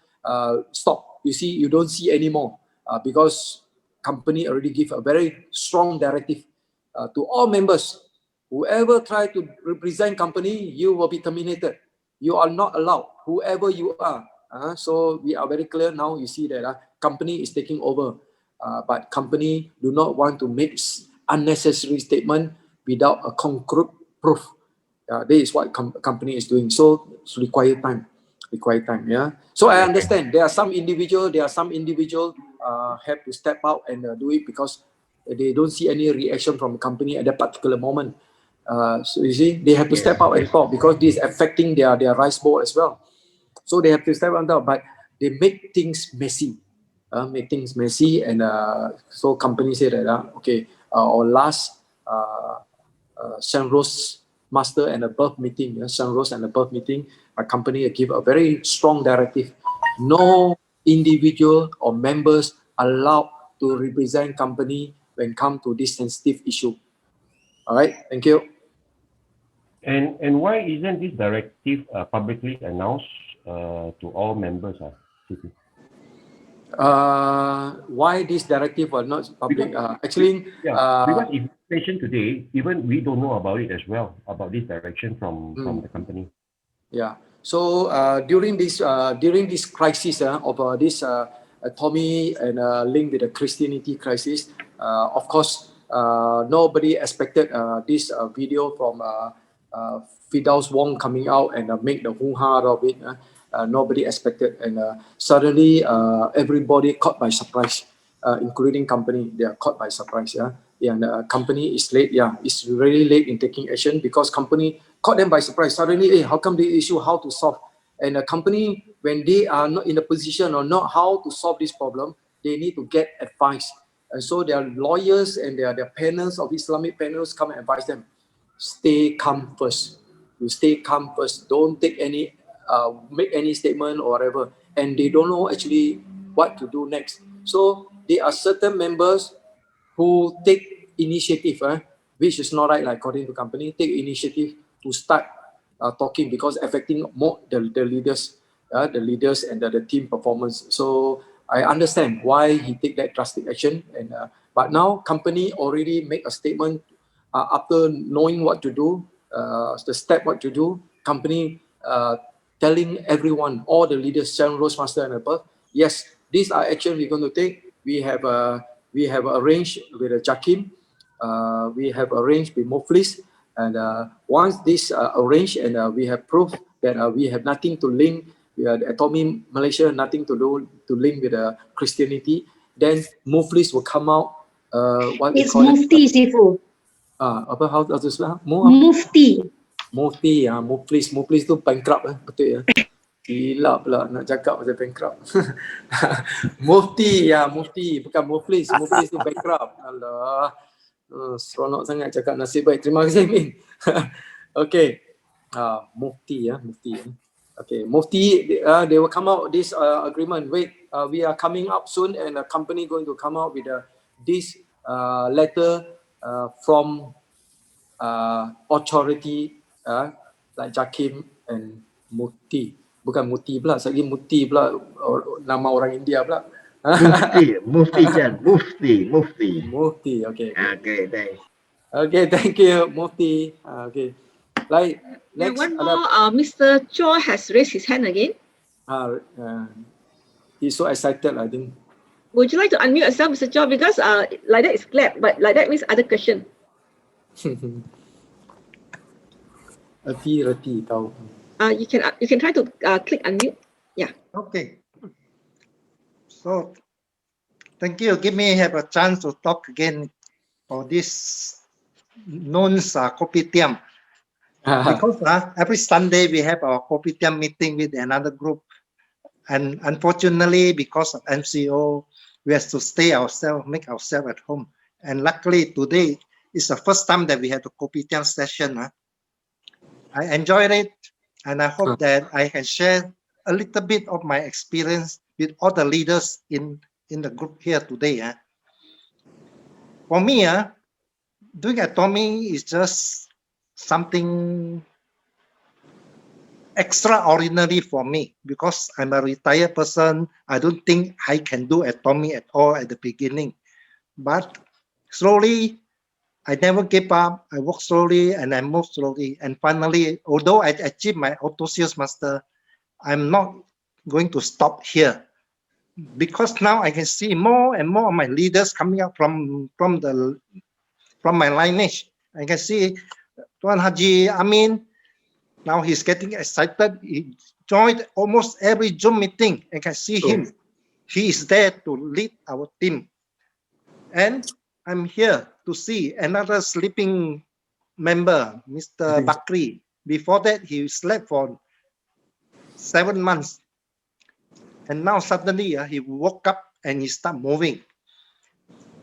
Stop. You see, you don't see anymore because company already give a very strong directive to all members. Whoever try to represent company, you will be terminated. You are not allowed, whoever you are. So we are very clear now. You see that company is taking over, but company do not want to make unnecessary statement without a concrete proof. This is what company is doing. So it's require time. Yeah. So I understand there are some individual have to step out and do it because they don't see any reaction from the company at that particular moment. So you see, they have to step out and talk because this is affecting their rice bowl as well. So they have to step out, but they make things messy. And so companies say that okay, our last Sunrose Master and Above meeting, Sunrose and Above meeting, a company give a very strong directive. No individual or members allowed to represent company when come to this sensitive issue. All right, thank you. And why isn't this directive publicly announced to all members? Why this directive was not public? Because if mentioned today, even we don't know about it as well, about this direction from the company. Yeah. So during this crisis of this Atomy and linked with the Christianity crisis, of course, nobody expected this video from Fidaus Wong coming out and make the hoo-ha of it. Nobody expected, and suddenly everybody caught by surprise, including company. They are caught by surprise. And company is late. It's really late in taking action because company caught them by surprise. Suddenly, hey, how come the issue? How to solve? And a company, when they are not in a position or not how to solve this problem, they need to get advice. And so their lawyers and their panels of Islamic panels come and advise them. Stay calm first. You stay calm first. Don't take any make any statement or whatever. And they don't know actually what to do next. So there are certain members who take initiative, which is not right, like according to company, take initiative to start talking because affecting more the leaders and the team performance. So I understand why he take that drastic action. And but now company already make a statement after knowing what to do, the step what to do. Company telling everyone, all the leaders, Sharon Rose Master and above, yes, these are action we're going to take. We have arranged with Jakim. We have arranged with Moflis. And once this arranged and we have proved that we have nothing to link with Atomy Malaysia, nothing to do to link with Christianity, then Moflis will come out. It's Mufti, Sifu. Apa how to spell? Mufti. Mufti, Muflis tu bankrupt, betul ya. Gila pula nak cakap pasal bankrupt. Mufti, Mufti, bukan Muflis. Muflis tu bankrupt. Alah. Seronok sangat cakap nasib baik. Terima kasih, Min. Okay. Mufti. Okay. Mufti, they will come out this agreement. Wait, we are coming up soon and a company going to come out with this letter from authority like Jakim and Mufti. Bukan Mufti pula, lagi Mufti pula nama orang India pula. Mufti Chan, Mufti. Okay. Okay, thanks. Okay, thank you, Mufti. Okay. Like next, one more, Mr. Cho has raised his hand again. He's so excited, I think. Would you like to unmute yourself, Mr. Cho? Because like that is clap, but like that means other question. Reti tahu. You can try to click unmute. Yeah. Okay. So thank you. Give me have a chance to talk again for this kopitiam. Because every Sunday we have our kopitiam meeting with another group. And unfortunately, because of MCO, we have to stay ourselves, make ourselves at home. And luckily today It's the first time that we had a Kopitiam session. I enjoyed it, and I hope that I can share a little bit of my experience with all the leaders in the group here today. For me, doing Atomy is just something extraordinary for me because I'm a retired person. I don't think I can do Atomy at all at the beginning. But slowly, I never gave up. I work slowly and I move slowly. And finally, although I achieved my auto sales master, I'm not going to stop here because now I can see more and more of my leaders coming up from my lineage. I can see Tuan Haji Amin. Now he's getting excited. He joined almost every Zoom meeting. I can see him. He is there to lead our team. And I'm here to see another sleeping member, Mr. Bakri. Before that, he slept for 7 months. And now suddenly he woke up and he started moving.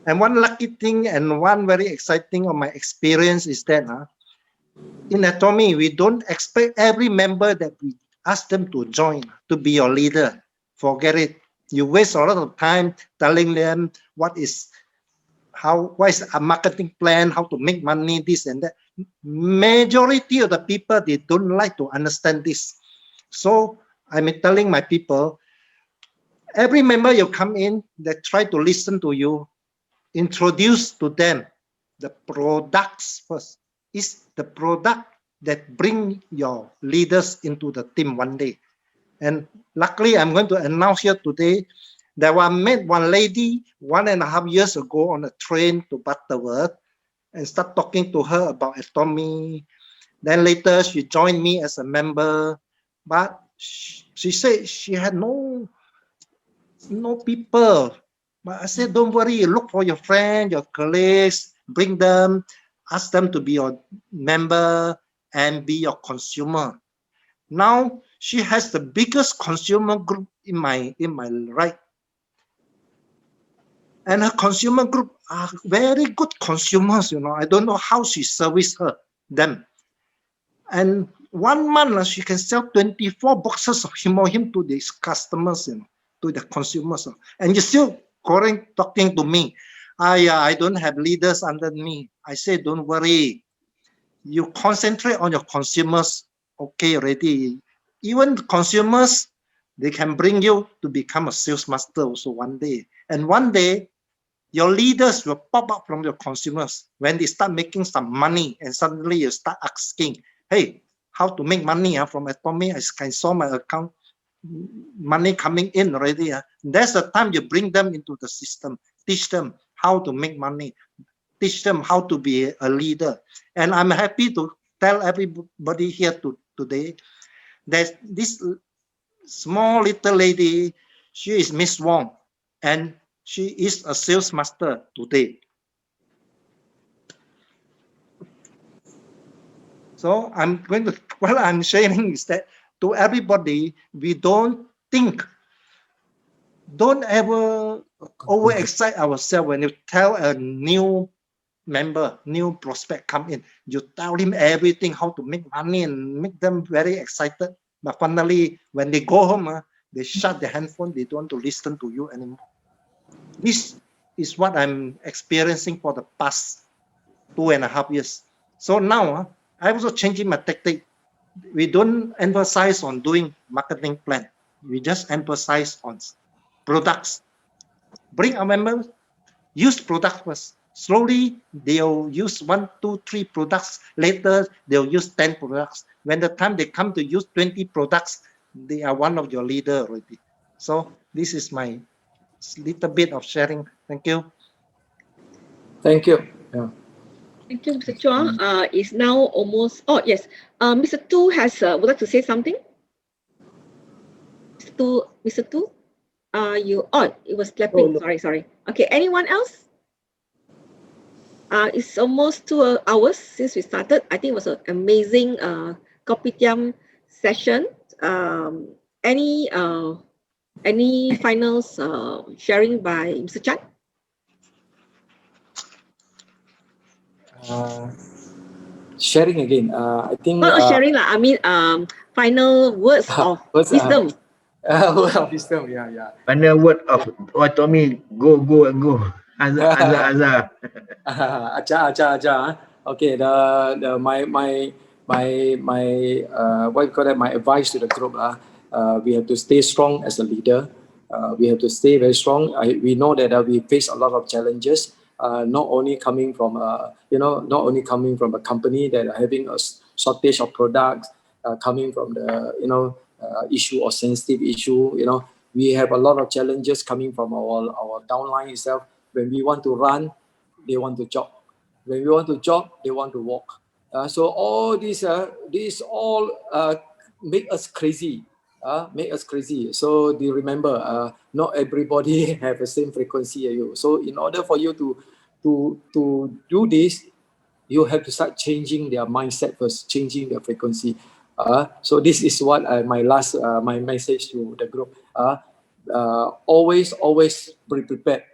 And one lucky thing and one very exciting of my experience is that in Atomy, we don't expect every member that we ask them to join to be your leader. Forget it. You waste a lot of time telling them what is a marketing plan, how to make money, this and that. Majority of the people, they don't like to understand this. So I'm telling my people, every member you come in, they try to listen to you, introduce to them the products first. It's the product that bring your leaders into the team one day. And luckily, I'm going to announce here today that I met one lady 1.5 years ago on a train to Butterworth and start talking to her about Atomy. Then later she joined me as a member, but she said she had no people. But I said, don't worry, look for your friends, your colleagues, bring them, ask them to be your member and be your consumer. Now she has the biggest consumer group in my right. And her consumer group are very good consumers, I don't know how she service them. And 1 month she can sell 24 boxes of Himohim to these customers, to the consumers. And you're still talking to me. I don't have leaders under me. I say, don't worry. You concentrate on your consumers. Okay, already. Even consumers, they can bring you to become a sales master also one day. And one day, your leaders will pop up from your consumers when they start making some money, and suddenly you start asking, hey, how to make money from Atomy? I saw my account, money coming in already. That's the time you bring them into the system, teach them how to make money, teach them how to be a leader. And I'm happy to tell everybody here today that this small little lady, she is Miss Wong, and she is a sales master today. So what I'm sharing is that to everybody, we don't ever overexcite ourselves when you tell a new member, new prospect come in. You tell him everything, how to make money and make them very excited. But finally, when they go home, they shut their handphone. They don't want to listen to you anymore. This is what I'm experiencing for the past 2.5 years. So now I'm also changing my tactic. We don't emphasize on doing marketing plan. We just emphasize on products. Bring our members, use products first. Slowly, they'll use 1, 2, 3 products. Later, they'll use 10 products. When the time they come to use 20 products, they are one of your leader already. So this is my little bit of sharing. Thank you. Thank you. Yeah. Thank you, Mr. Chua. It's now almost, yes. Mr. Tu would like to say something? Mr. Tu? It was clapping. Sorry. Okay, anyone else? It's almost 2 hours since we started. I think it was an amazing Kopitiam session. Any finals sharing by Mr. Chan? Sharing again. I think. Not sharing lah. I mean, final words of wisdom. Word of wisdom. Yeah. Final word of Atomy, go. Azar. Aja. Okay, my what you call that? My advice to the group we have to stay strong as a leader. We have to stay very strong. We know that we face a lot of challenges. Not only coming from not only coming from a company that are having a shortage of products, coming from the issue or sensitive issue. We have a lot of challenges coming from our downline itself. When we want to run, they want to jog. When we want to jog, they want to walk. So all these all make us crazy. So do you remember? Not everybody have the same frequency as you. So in order for you to do this, you have to start changing their mindset first, changing their frequency. So this is what my message to the group. Always be prepared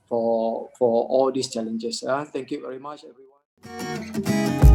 for all these challenges. Thank you very much, everyone.